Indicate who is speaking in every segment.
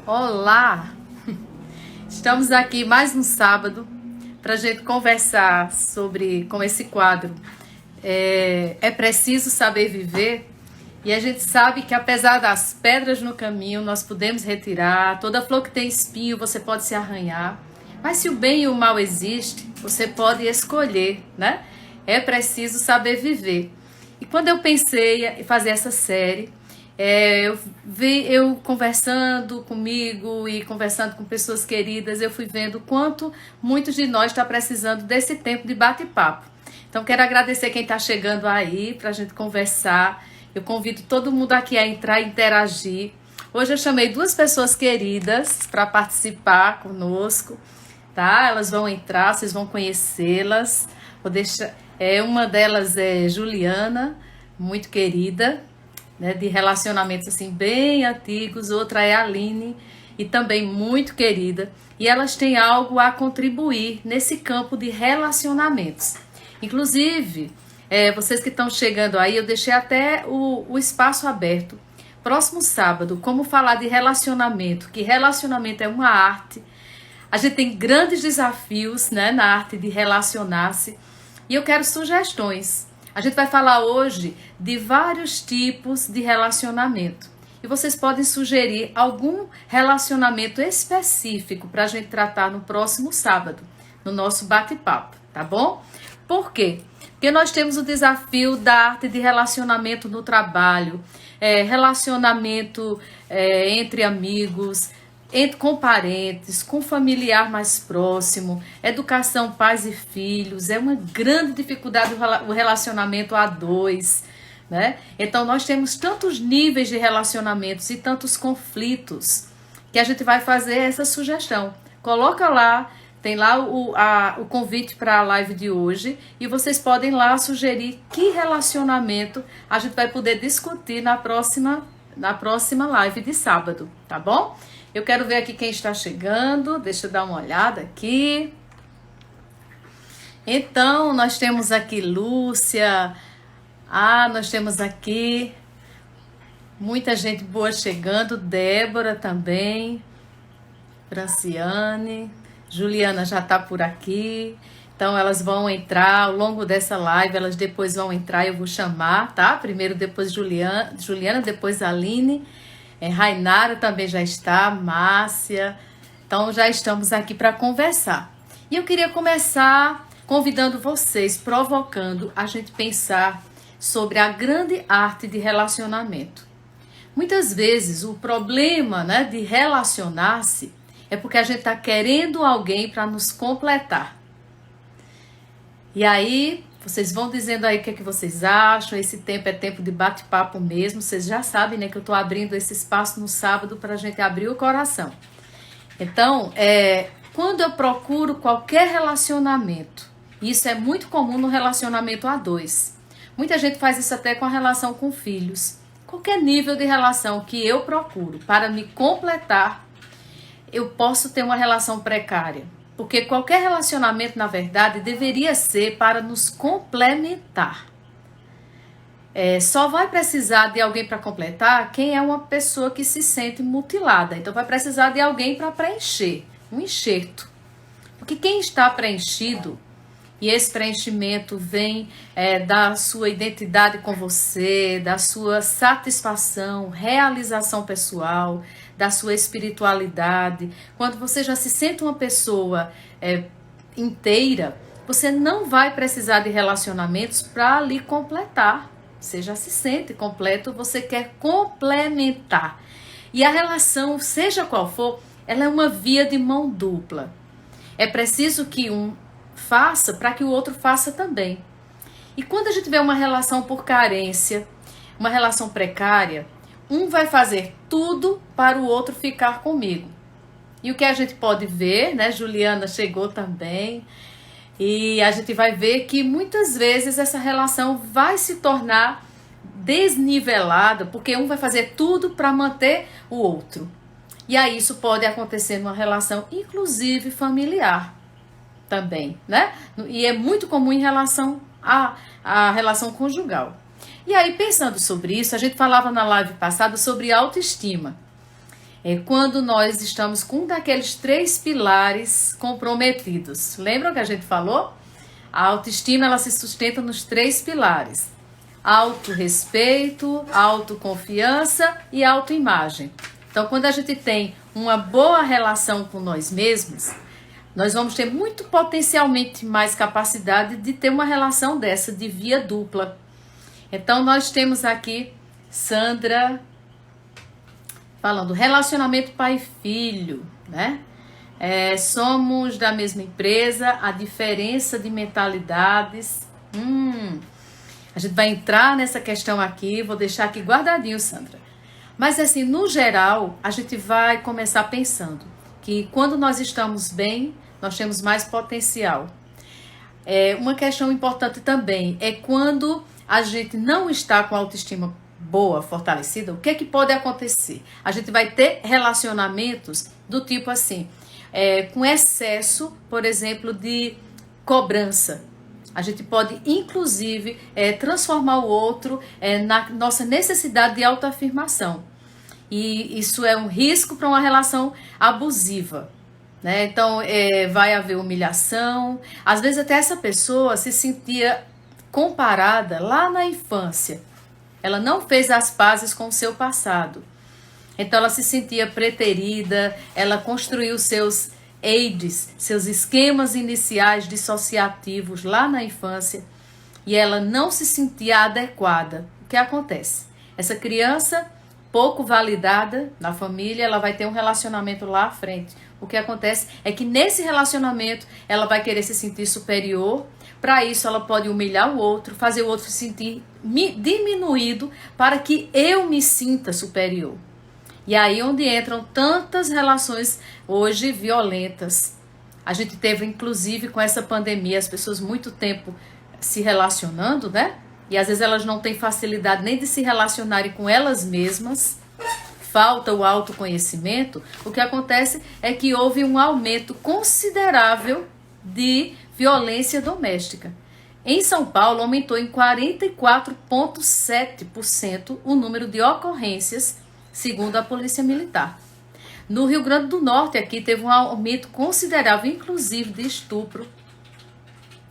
Speaker 1: Olá! Estamos aqui mais um sábado para a gente conversar com esse quadro. É preciso saber viver, e a gente sabe que apesar das pedras no caminho, nós podemos retirar, toda flor que tem espinho você pode se arranhar, mas se o bem e o mal existem, você pode escolher, né? É preciso saber viver. E quando eu pensei em fazer essa série, eu conversando comigo e conversando com pessoas queridas, eu fui vendo quanto muitos de nós estão precisando desse tempo de bate-papo. Então quero agradecer quem está chegando aí para a gente conversar. Eu convido todo mundo aqui a entrar e interagir. Hoje eu chamei duas pessoas queridas para participar conosco, tá? Elas vão entrar, vocês vão conhecê-las. Uma delas é Juliana, muito querida, né, de relacionamentos assim bem antigos. Outra é a Aline, e também muito querida, e elas têm algo a contribuir nesse campo de relacionamentos. Inclusive, vocês que estão chegando aí, eu deixei até o espaço aberto. Próximo sábado, como falar de relacionamento, que relacionamento é uma arte. A gente tem grandes desafios, né, na arte de relacionar-se, e eu quero sugestões. A gente vai falar hoje de vários tipos de relacionamento. E vocês podem sugerir algum relacionamento específico para a gente tratar no próximo sábado, no nosso bate-papo, tá bom? Por quê? Porque nós temos o desafio da arte de relacionamento no trabalho, relacionamento entre amigos, com parentes, com familiar mais próximo, educação, pais e filhos. É uma grande dificuldade o relacionamento a dois, né? Então nós temos tantos níveis de relacionamentos e tantos conflitos que a gente vai fazer essa sugestão. Coloca lá, tem lá o convite para a live de hoje, e vocês podem lá sugerir que relacionamento a gente vai poder discutir na próxima live de sábado, tá bom? Eu quero ver aqui quem está chegando. Deixa eu dar uma olhada aqui. Então, nós temos aqui Lúcia. Nós temos aqui muita gente boa chegando. Débora também. Franciane. Juliana já está por aqui. Então, elas vão entrar ao longo dessa live. Elas depois vão entrar, eu vou chamar, tá? Primeiro, depois Juliana, depois Aline. Rainara também já está, Márcia. Então já estamos aqui para conversar. E eu queria começar convidando vocês, provocando a gente pensar sobre a grande arte de relacionamento. Muitas vezes o problema, né, de relacionar-se é porque a gente está querendo alguém para nos completar. E aí vocês vão dizendo aí o que é que vocês acham. Esse tempo é tempo de bate-papo mesmo. Vocês já sabem, né, que eu estou abrindo esse espaço no sábado para a gente abrir o coração. Então, quando eu procuro qualquer relacionamento, isso é muito comum no relacionamento a dois. Muita gente faz isso até com a relação com filhos. Qualquer nível de relação que eu procuro para me completar, eu posso ter uma relação precária. Porque qualquer relacionamento, na verdade, deveria ser para nos complementar. Só vai precisar de alguém para completar quem é uma pessoa que se sente mutilada. Então vai precisar de alguém para preencher, um enxerto. Porque quem está preenchido, e esse preenchimento vem da sua identidade com você, da sua satisfação, realização pessoal, da sua espiritualidade. Quando você já se sente uma pessoa inteira, você não vai precisar de relacionamentos para lhe completar. Você já se sente completo, você quer complementar. E a relação, seja qual for, ela é uma via de mão dupla. É preciso que um faça para que o outro faça também. E quando a gente vê uma relação por carência, uma relação precária, um vai fazer tudo para o outro ficar comigo. E o que a gente pode ver, né? Juliana chegou também. E a gente vai ver que muitas vezes essa relação vai se tornar desnivelada, porque um vai fazer tudo para manter o outro. E aí isso pode acontecer numa relação, inclusive familiar também, né? E é muito comum em relação à relação conjugal. E aí, pensando sobre isso, a gente falava na live passada sobre autoestima. É quando nós estamos com um daqueles 3 pilares comprometidos. Lembram que a gente falou? A autoestima, ela se sustenta nos 3 pilares: autorrespeito, autoconfiança e autoimagem. Então, quando a gente tem uma boa relação com nós mesmos, nós vamos ter muito potencialmente mais capacidade de ter uma relação dessa, de via dupla. Então, nós temos aqui Sandra falando relacionamento pai e filho, né? Somos da mesma empresa, a diferença de mentalidades. A gente vai entrar nessa questão aqui, vou deixar aqui guardadinho, Sandra. Mas assim, no geral, a gente vai começar pensando que quando nós estamos bem, nós temos mais potencial. Uma questão importante também é quando a gente não está com a autoestima boa, fortalecida, o que é que pode acontecer? A gente vai ter relacionamentos do tipo assim, com excesso, por exemplo, de cobrança. A gente pode, inclusive, transformar o outro na nossa necessidade de autoafirmação. E isso é um risco para uma relação abusiva, né? Então, vai haver humilhação. Às vezes, até essa pessoa se sentia comparada lá na infância. Ela não fez as pazes com o seu passado. Então, ela se sentia preterida, ela construiu seus AIDS, seus esquemas iniciais dissociativos lá na infância, e ela não se sentia adequada. O que acontece? Essa criança, pouco validada na família, ela vai ter um relacionamento lá à frente. O que acontece é que nesse relacionamento ela vai querer se sentir superior. Para isso ela pode humilhar o outro, fazer o outro se sentir diminuído para que eu me sinta superior. E aí onde entram tantas relações hoje violentas. A gente teve, inclusive, com essa pandemia, as pessoas muito tempo se relacionando, né? E às vezes elas não têm facilidade nem de se relacionarem com elas mesmas. Falta o autoconhecimento. O que acontece é que houve um aumento considerável de violência doméstica. Em São Paulo, aumentou em 44,7% o número de ocorrências, segundo a Polícia Militar. No Rio Grande do Norte, aqui teve um aumento considerável, inclusive de estupro,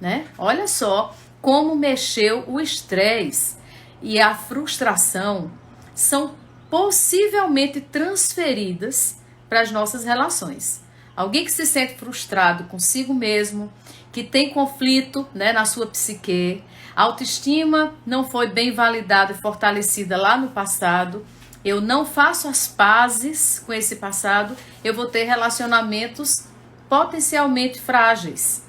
Speaker 1: né? Olha só como mexeu o estresse e a frustração são possivelmente transferidas para as nossas relações. Alguém que se sente frustrado consigo mesmo, que tem conflito, né, na sua psique, a autoestima não foi bem validada e fortalecida lá no passado, eu não faço as pazes com esse passado, eu vou ter relacionamentos potencialmente frágeis.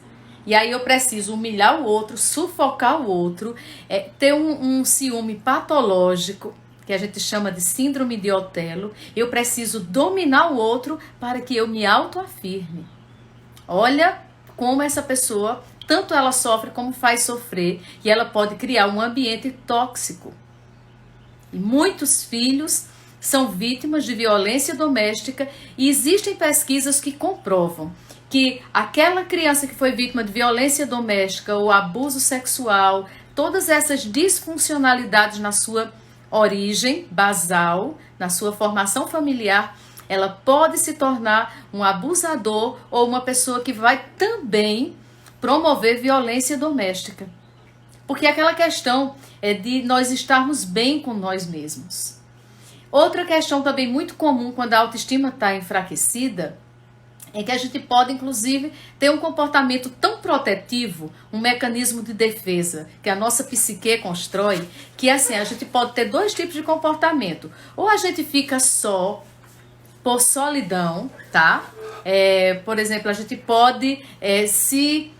Speaker 1: E aí eu preciso humilhar o outro, sufocar o outro, ter um ciúme patológico, que a gente chama de síndrome de Otelo. Eu preciso dominar o outro para que eu me autoafirme. Olha como essa pessoa, tanto ela sofre como faz sofrer, e ela pode criar um ambiente tóxico. E muitos filhos são vítimas de violência doméstica e existem pesquisas que comprovam que aquela criança que foi vítima de violência doméstica ou abuso sexual, todas essas disfuncionalidades na sua origem basal, na sua formação familiar, ela pode se tornar um abusador ou uma pessoa que vai também promover violência doméstica. Porque aquela questão é de nós estarmos bem com nós mesmos. Outra questão também muito comum quando a autoestima está enfraquecida é que a gente pode, inclusive, ter um comportamento tão protetivo, um mecanismo de defesa que a nossa psique constrói, que assim, a gente pode ter 2 tipos de comportamento. Ou a gente fica só por solidão, tá? Por exemplo, a gente pode se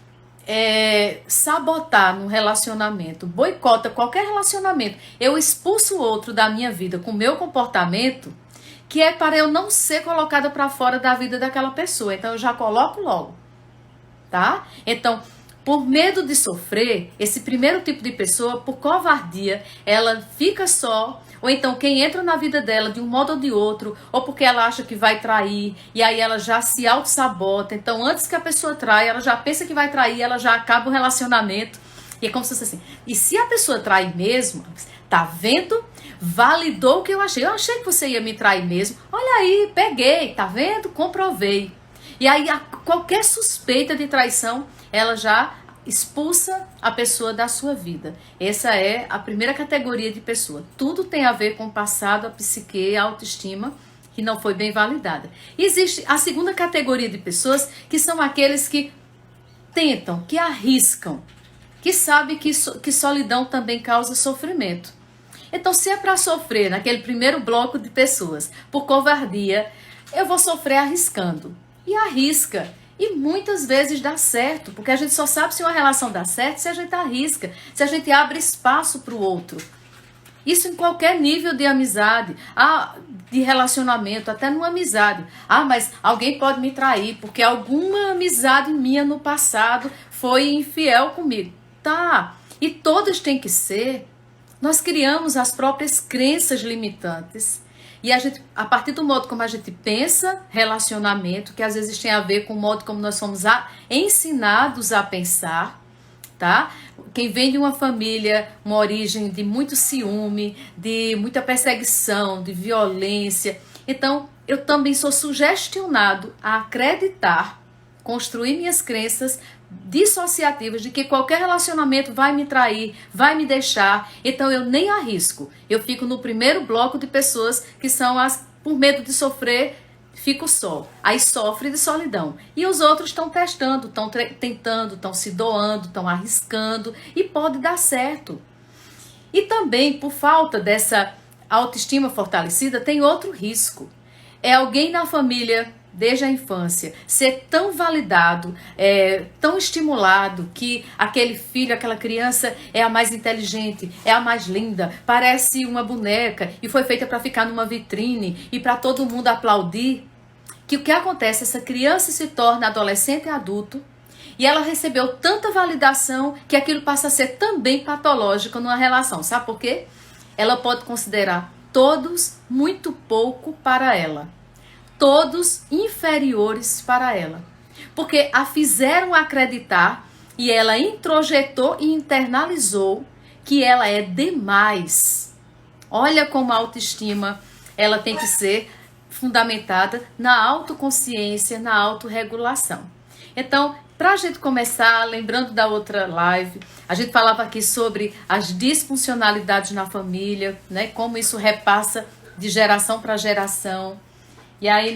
Speaker 1: sabotar no relacionamento, boicota qualquer relacionamento. Eu expulso o outro da minha vida com o meu comportamento, que é para eu não ser colocada para fora da vida daquela pessoa. Então eu já coloco logo, tá? Então, por medo de sofrer, esse primeiro tipo de pessoa, por covardia, ela fica só, ou então quem entra na vida dela de um modo ou de outro, ou porque ela acha que vai trair, e aí ela já se auto-sabota. Então, antes que a pessoa traia, ela já pensa que vai trair, ela já acaba o relacionamento. E é como se fosse assim, e se a pessoa trai mesmo, Tá vendo? Validou o que eu achei. Eu achei que você ia me trair mesmo. Olha aí, peguei, tá vendo? Comprovei. E aí, qualquer suspeita de traição, ela já expulsa a pessoa da sua vida. Essa é a primeira categoria de pessoa. Tudo tem a ver com o passado, a psique, a autoestima, que não foi bem validada. E existe a segunda categoria de pessoas, que são aqueles que tentam, que arriscam, que sabem que solidão também causa sofrimento. Então, se é para sofrer naquele primeiro bloco de pessoas por covardia, eu vou sofrer arriscando. E arrisca. E muitas vezes dá certo, porque a gente só sabe se uma relação dá certo se a gente arrisca, se a gente abre espaço para o outro. Isso em qualquer nível de amizade, de relacionamento, até numa amizade. Mas alguém pode me trair, porque alguma amizade minha no passado foi infiel comigo. Tá, e todas têm que ser. Nós criamos as próprias crenças limitantes. E a partir do modo como a gente pensa relacionamento, que às vezes tem a ver com o modo como nós somos ensinados a pensar, tá? Quem vem de uma família, uma origem de muito ciúme, de muita perseguição, de violência. Então, eu também sou sugestionado a acreditar, construir minhas crenças dissociativas de que qualquer relacionamento vai me trair, vai me deixar, então eu nem arrisco. Eu fico no primeiro bloco de pessoas que são as, por medo de sofrer, fico só. Aí sofre de solidão. E os outros estão testando, estão tentando, estão se doando, estão arriscando e pode dar certo. E também, por falta dessa autoestima fortalecida, tem outro risco. É alguém na família, desde a infância, ser tão validado, tão estimulado, que aquele filho, aquela criança é a mais inteligente, é a mais linda, parece uma boneca e foi feita para ficar numa vitrine e para todo mundo aplaudir, que o que acontece? Essa criança se torna adolescente e adulto e ela recebeu tanta validação que aquilo passa a ser também patológico numa relação. Sabe por quê? Ela pode considerar todos muito pouco para ela. Todos inferiores para ela, porque a fizeram acreditar e ela introjetou e internalizou que ela é demais. Olha como a autoestima ela tem que ser fundamentada na autoconsciência, na autorregulação. Então, para a gente começar, lembrando da outra live, a gente falava aqui sobre as disfuncionalidades na família, né? Como isso repassa de geração para geração. E aí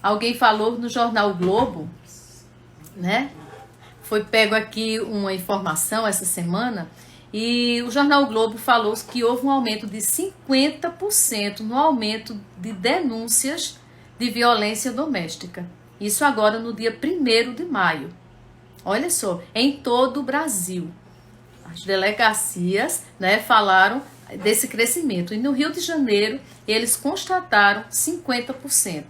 Speaker 1: alguém falou no jornal o Globo, né? Foi pego aqui uma informação essa semana e o jornal o Globo falou que houve um aumento de 50% no aumento de denúncias de violência doméstica. Isso agora no dia 1º de maio. Olha só, em todo o Brasil. As delegacias, né, falaram desse crescimento. E no Rio de Janeiro, eles constataram 50%.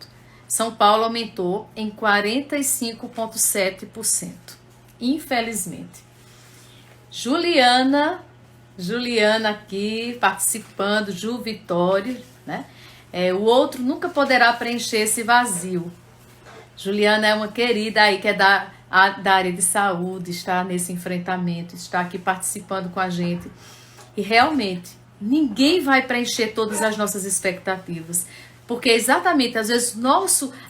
Speaker 1: São Paulo aumentou em 45,7%. Infelizmente. Juliana aqui participando, Ju Vitório, né? O outro nunca poderá preencher esse vazio. Juliana é uma querida aí que é da área de saúde, está nesse enfrentamento, está aqui participando com a gente. E realmente, ninguém vai preencher todas as nossas expectativas. Porque exatamente, às vezes,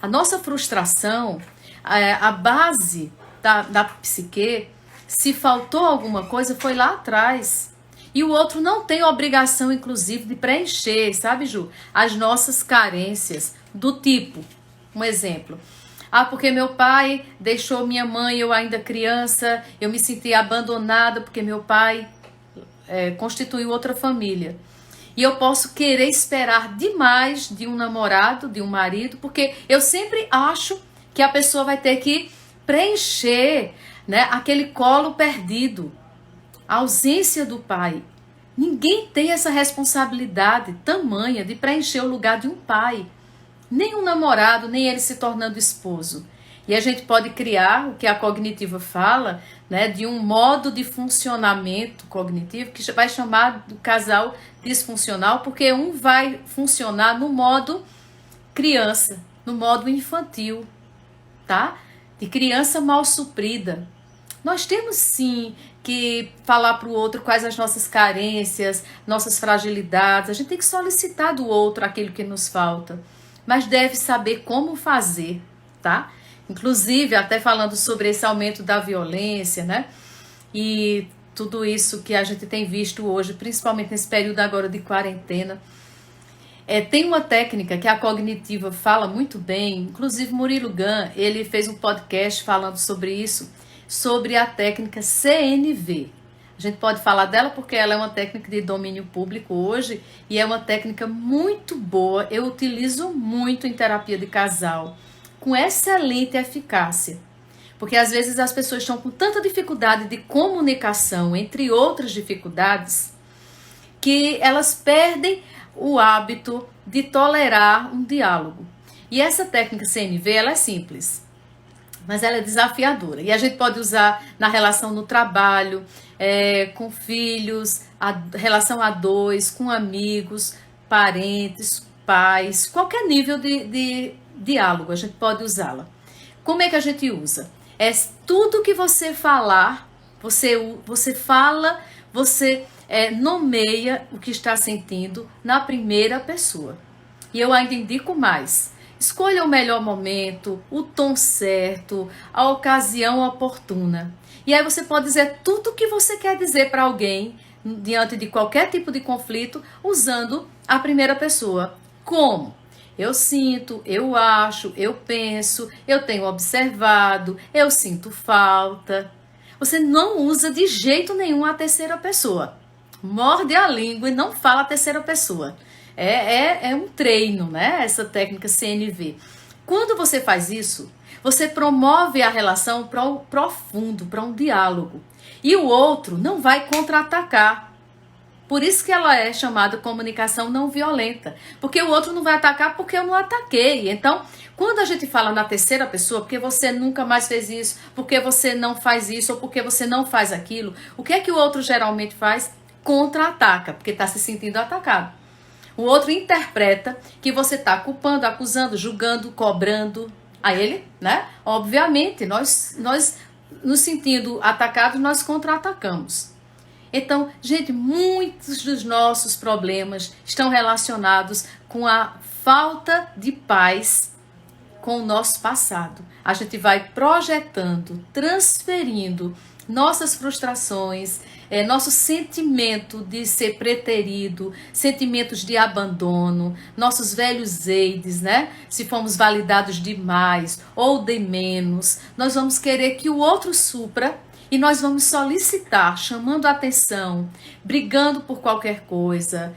Speaker 1: a nossa frustração, a base da psique, se faltou alguma coisa, foi lá atrás. E o outro não tem obrigação, inclusive, de preencher, sabe, Ju? As nossas carências, do tipo, um exemplo. Porque meu pai deixou minha mãe, eu ainda criança, eu me senti abandonada porque meu pai constituiu outra família. E eu posso querer esperar demais de um namorado, de um marido, porque eu sempre acho que a pessoa vai ter que preencher, né, aquele colo perdido, a ausência do pai. Ninguém tem essa responsabilidade tamanha de preencher o lugar de um pai. Nem um namorado, nem ele se tornando esposo. E a gente pode criar o que a cognitiva fala, né, de um modo de funcionamento cognitivo que vai chamar do casal disfuncional, porque um vai funcionar no modo criança, no modo infantil, tá? De criança mal suprida. Nós temos sim que falar para o outro quais as nossas carências, nossas fragilidades. A gente tem que solicitar do outro aquilo que nos falta, mas deve saber como fazer, tá? Inclusive, até falando sobre esse aumento da violência, né? E tudo isso que a gente tem visto hoje, principalmente nesse período agora de quarentena. Tem uma técnica que a cognitiva fala muito bem, inclusive Murilo Gun, ele fez um podcast falando sobre isso, sobre a técnica CNV. A gente pode falar dela porque ela é uma técnica de domínio público hoje e é uma técnica muito boa, eu utilizo muito em terapia de casal, com excelente eficácia. Porque às vezes as pessoas estão com tanta dificuldade de comunicação, entre outras dificuldades, que elas perdem o hábito de tolerar um diálogo. E essa técnica CNV, ela é simples, mas ela é desafiadora. E a gente pode usar na relação no trabalho, com filhos, relação a dois, com amigos, parentes, pais, qualquer nível de diálogo, a gente pode usá-la. Como é que a gente usa? É tudo que você falar, você fala, você nomeia o que está sentindo na primeira pessoa. E eu ainda indico mais. Escolha o melhor momento, o tom certo, a ocasião oportuna. E aí você pode dizer tudo o que você quer dizer para alguém diante de qualquer tipo de conflito usando a primeira pessoa. Como? Eu sinto, eu acho, eu penso, eu tenho observado, eu sinto falta. Você não usa de jeito nenhum a terceira pessoa. Morde a língua e não fala a terceira pessoa. É um treino, né? Essa técnica CNV. Quando você faz isso, você promove a relação para o profundo, para um diálogo. E o outro não vai contra-atacar. Por isso que ela é chamada comunicação não violenta. Porque o outro não vai atacar porque eu não ataquei. Então, quando a gente fala na terceira pessoa, porque você nunca mais fez isso, porque você não faz isso, ou porque você não faz aquilo, o que é que o outro geralmente faz? Contra-ataca, porque está se sentindo atacado. O outro interpreta que você está culpando, acusando, julgando, cobrando a ele, né? Obviamente, nós nos sentindo atacados, nós contra-atacamos. Então, gente, muitos dos nossos problemas estão relacionados com a falta de paz com o nosso passado. A gente vai projetando, transferindo nossas frustrações, nosso sentimento de ser preterido, sentimentos de abandono, nossos velhos eides, né? Se fomos validados demais ou de menos, nós vamos querer que o outro supra e nós vamos solicitar, chamando a atenção, brigando por qualquer coisa,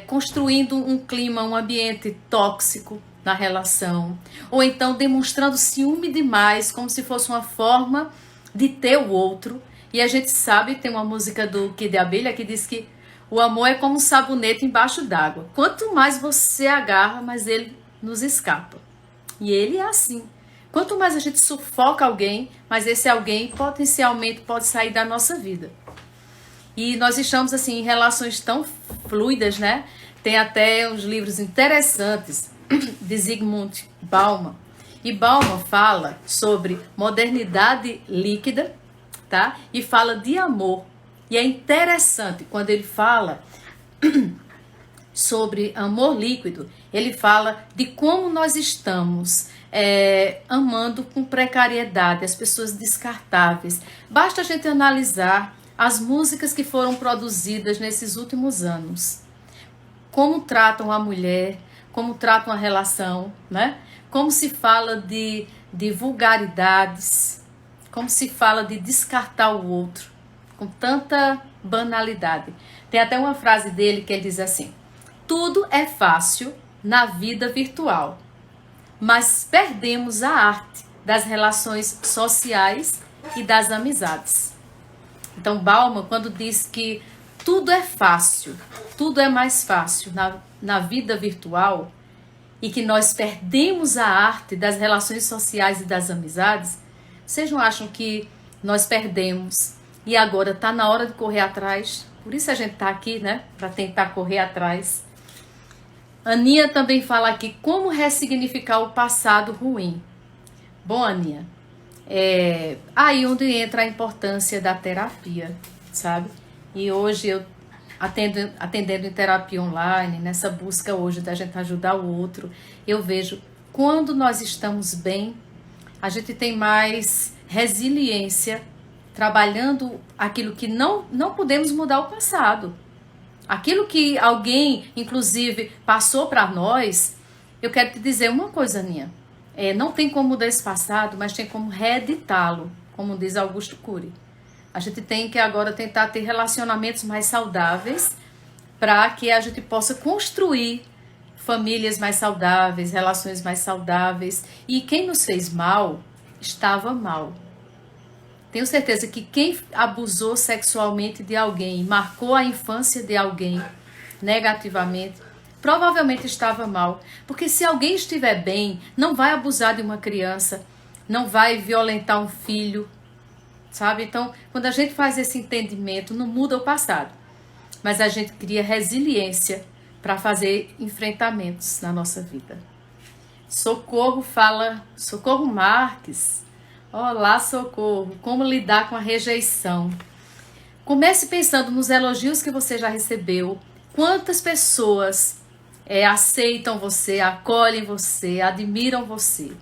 Speaker 1: construindo um clima, um ambiente tóxico na relação, ou então demonstrando ciúme demais, como se fosse uma forma de ter o outro. E a gente sabe, tem uma música do Kid Abelha que diz que o amor é como um sabonete embaixo d'água. Quanto mais você agarra, mais ele nos escapa. E ele é assim. Quanto mais a gente sufoca alguém, mais esse alguém potencialmente pode sair da nossa vida. E nós estamos assim em relações tão fluidas, né? Tem até uns livros interessantes de Zygmunt Bauman. E Bauman fala sobre modernidade líquida, tá? E fala de amor. E é interessante quando ele fala sobre amor líquido, ele fala de como nós estamos amando com precariedade, as pessoas descartáveis. Basta a gente analisar as músicas que foram produzidas nesses últimos anos. Como tratam a mulher, como tratam a relação, né? Como se fala de vulgaridades, como se fala de descartar o outro, com tanta banalidade. Tem até uma frase dele que ele diz assim: tudo é fácil na vida virtual, mas perdemos a arte das relações sociais e das amizades. Então Bauman, quando diz que tudo é fácil, tudo é mais fácil na vida virtual, e que nós perdemos a arte das relações sociais e das amizades, vocês não acham que nós perdemos e agora está na hora de correr atrás? Por isso a gente está aqui, né? Para tentar correr atrás. Aninha também fala aqui como ressignificar o passado ruim. Bom, Aninha, Aí onde entra a importância da terapia, sabe? E hoje eu atendendo em terapia online, nessa busca hoje da gente ajudar o outro, eu vejo quando nós estamos bem, a gente tem mais resiliência trabalhando aquilo que não podemos mudar o passado. Aquilo que alguém, inclusive, passou para nós, eu quero te dizer uma coisa, Aninha. Não tem como mudar esse passado, mas tem como reeditá-lo, como diz Augusto Cury. A gente tem que agora tentar ter relacionamentos mais saudáveis para que a gente possa construir famílias mais saudáveis, relações mais saudáveis. E quem nos fez mal, estava mal. Tenho certeza que quem abusou sexualmente de alguém, marcou a infância de alguém negativamente, provavelmente estava mal. Porque se alguém estiver bem, não vai abusar de uma criança, não vai violentar um filho, sabe? Então, quando a gente faz esse entendimento, não muda o passado, mas a gente cria resiliência para fazer enfrentamentos na nossa vida. Socorro Marques. Olá, Socorro. Como lidar com a rejeição? Comece pensando nos elogios que você já recebeu. Quantas pessoas aceitam você, acolhem você, admiram você.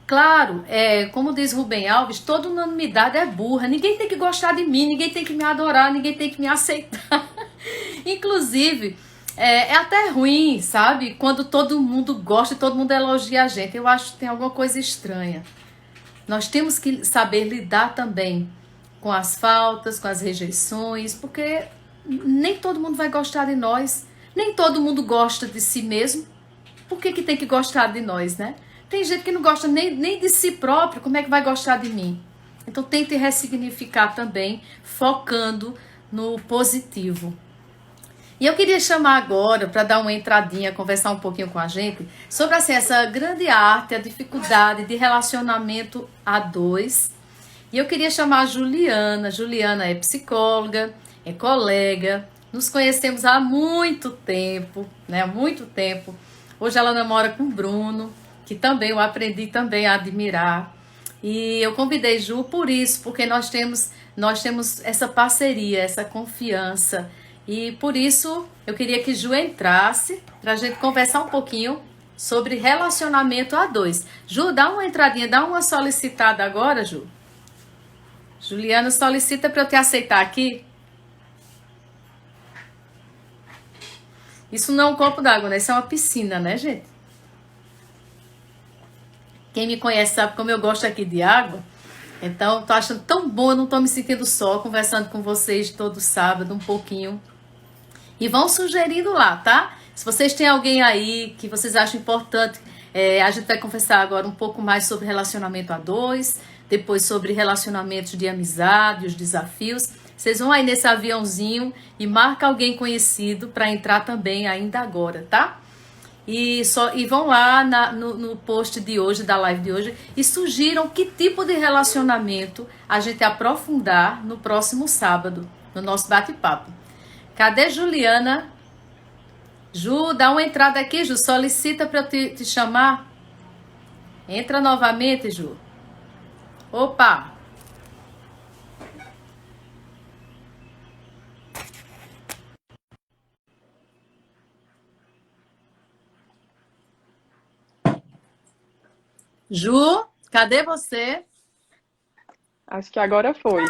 Speaker 1: Claro, como diz Rubem Alves, toda unanimidade é burra. Ninguém tem que gostar de mim, ninguém tem que me adorar, ninguém tem que me aceitar. Inclusive, é até ruim, sabe? Quando todo mundo gosta e todo mundo elogia a gente. Eu acho que tem alguma coisa estranha. Nós temos que saber lidar também com as faltas, com as rejeições, porque nem todo mundo vai gostar de nós. Nem todo mundo gosta de si mesmo. Por que tem que gostar de nós, né? Tem gente que não gosta nem de si próprio, como é que vai gostar de mim? Então tente ressignificar também, focando no positivo. E eu queria chamar agora, para dar uma entradinha, conversar um pouquinho com a gente, sobre assim, essa grande arte, a dificuldade de relacionamento a dois. E eu queria chamar a Juliana. Juliana é psicóloga, é colega, nos conhecemos há muito tempo, né? Há muito tempo. Hoje ela namora com o Bruno, que também eu aprendi também a admirar. E eu convidei Ju por isso, porque nós temos essa parceria, essa confiança. E por isso eu queria que Ju entrasse para a gente conversar um pouquinho sobre relacionamento a dois. Ju, dá uma entradinha, dá uma solicitada agora, Ju. Juliana solicita para eu te aceitar aqui. Isso não é um copo d'água, né? Isso é uma piscina, né, gente? Quem me conhece sabe como eu gosto aqui de água. Então, tô achando tão bom, eu não tô me sentindo só, conversando com vocês todo sábado, um pouquinho. E vão sugerindo lá, tá? Se vocês têm alguém aí que vocês acham importante, a gente vai conversar agora um pouco mais sobre relacionamento a dois, depois sobre relacionamentos de amizade, os desafios. Vocês vão aí nesse aviãozinho e marca alguém conhecido para entrar também ainda agora, tá? E vão lá no post de hoje, da live de hoje, e sugiram que tipo de relacionamento a gente aprofundar no próximo sábado, no nosso bate-papo. Cadê Juliana? Ju, dá uma entrada aqui, Ju. Solicita para eu te chamar. Entra novamente, Ju. Opa! Ju, cadê você?
Speaker 2: Acho que agora foi.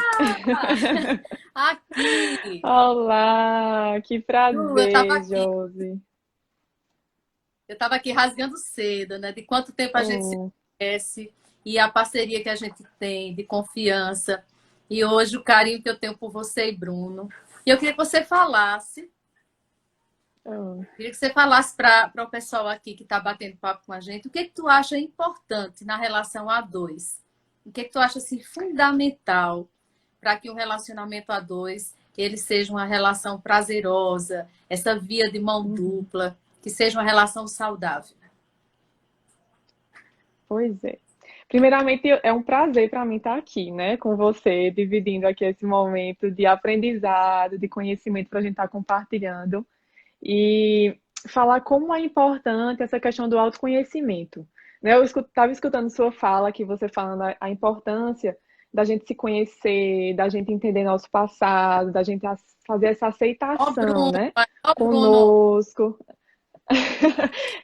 Speaker 1: Aqui!
Speaker 2: Olá, que
Speaker 1: Ju, eu tava
Speaker 2: prazer,
Speaker 1: aqui.
Speaker 2: Josi.
Speaker 1: Eu tava aqui rasgando seda, né? De quanto tempo a gente se
Speaker 2: Oh,
Speaker 1: conhece e a parceria que a gente tem de confiança. E hoje o carinho que eu tenho por você e Bruno. E eu queria que você falasse.
Speaker 2: oh.
Speaker 1: Queria que você falasse para o pessoal aqui que está batendo papo com a gente, o que que tu acha importante na relação a dois? O que que tu acha assim fundamental para que um relacionamento a dois ele seja uma relação prazerosa, essa via de mão
Speaker 2: Uhum.
Speaker 1: dupla, que seja uma relação saudável?
Speaker 2: Pois é. Primeiramente, é um prazer para mim estar aqui, né, com você, dividindo aqui esse momento de aprendizado, de conhecimento para a gente estar compartilhando e falar como é importante essa questão do autoconhecimento, né? Eu estava escutando sua fala aqui, você falando a importância da gente se conhecer, da gente entender nosso passado, da gente fazer essa
Speaker 1: Ó,
Speaker 2: aceitação,
Speaker 1: Bruno,
Speaker 2: né?
Speaker 1: ó, Bruno,
Speaker 2: Conosco.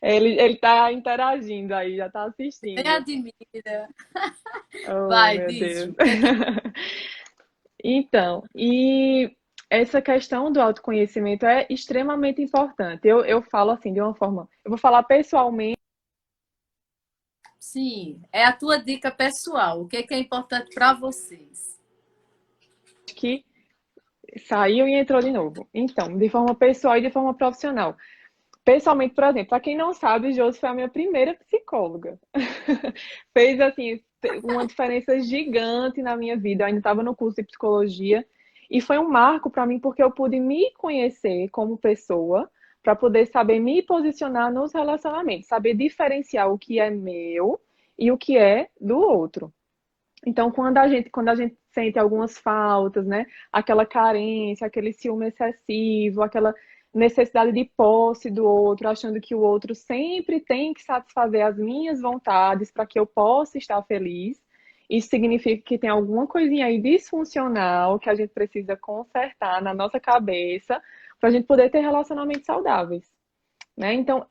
Speaker 2: Ele tá interagindo aí, já tá
Speaker 1: nem
Speaker 2: assistindo.
Speaker 1: admira.
Speaker 2: Oh,
Speaker 1: Vai,
Speaker 2: meu
Speaker 1: diz,
Speaker 2: Deus.
Speaker 1: Ju, o que é que...
Speaker 2: Então, e essa questão do autoconhecimento é extremamente importante. Eu falo assim, de uma forma, eu vou falar pessoalmente,
Speaker 1: Sim, é a tua dica pessoal. O que é importante para vocês?
Speaker 2: que saiu e entrou de novo. Então, de forma pessoal e de forma profissional. Pessoalmente, por exemplo, para quem não sabe, Josi foi a minha primeira psicóloga. Fez, assim, uma diferença gigante na minha vida. Eu ainda estava no curso de psicologia e foi um marco para mim porque eu pude me conhecer como pessoa para poder saber me posicionar nos relacionamentos, saber diferenciar o que é meu e o que é do outro. Então, quando a gente sente algumas faltas, né? Aquela carência, aquele ciúme excessivo, aquela necessidade de posse do outro, achando que o outro sempre tem que satisfazer as minhas vontades para que eu possa estar feliz. Isso significa que tem alguma coisinha aí disfuncional que a gente precisa consertar na nossa cabeça para a gente poder ter relacionamentos saudáveis, né? Então,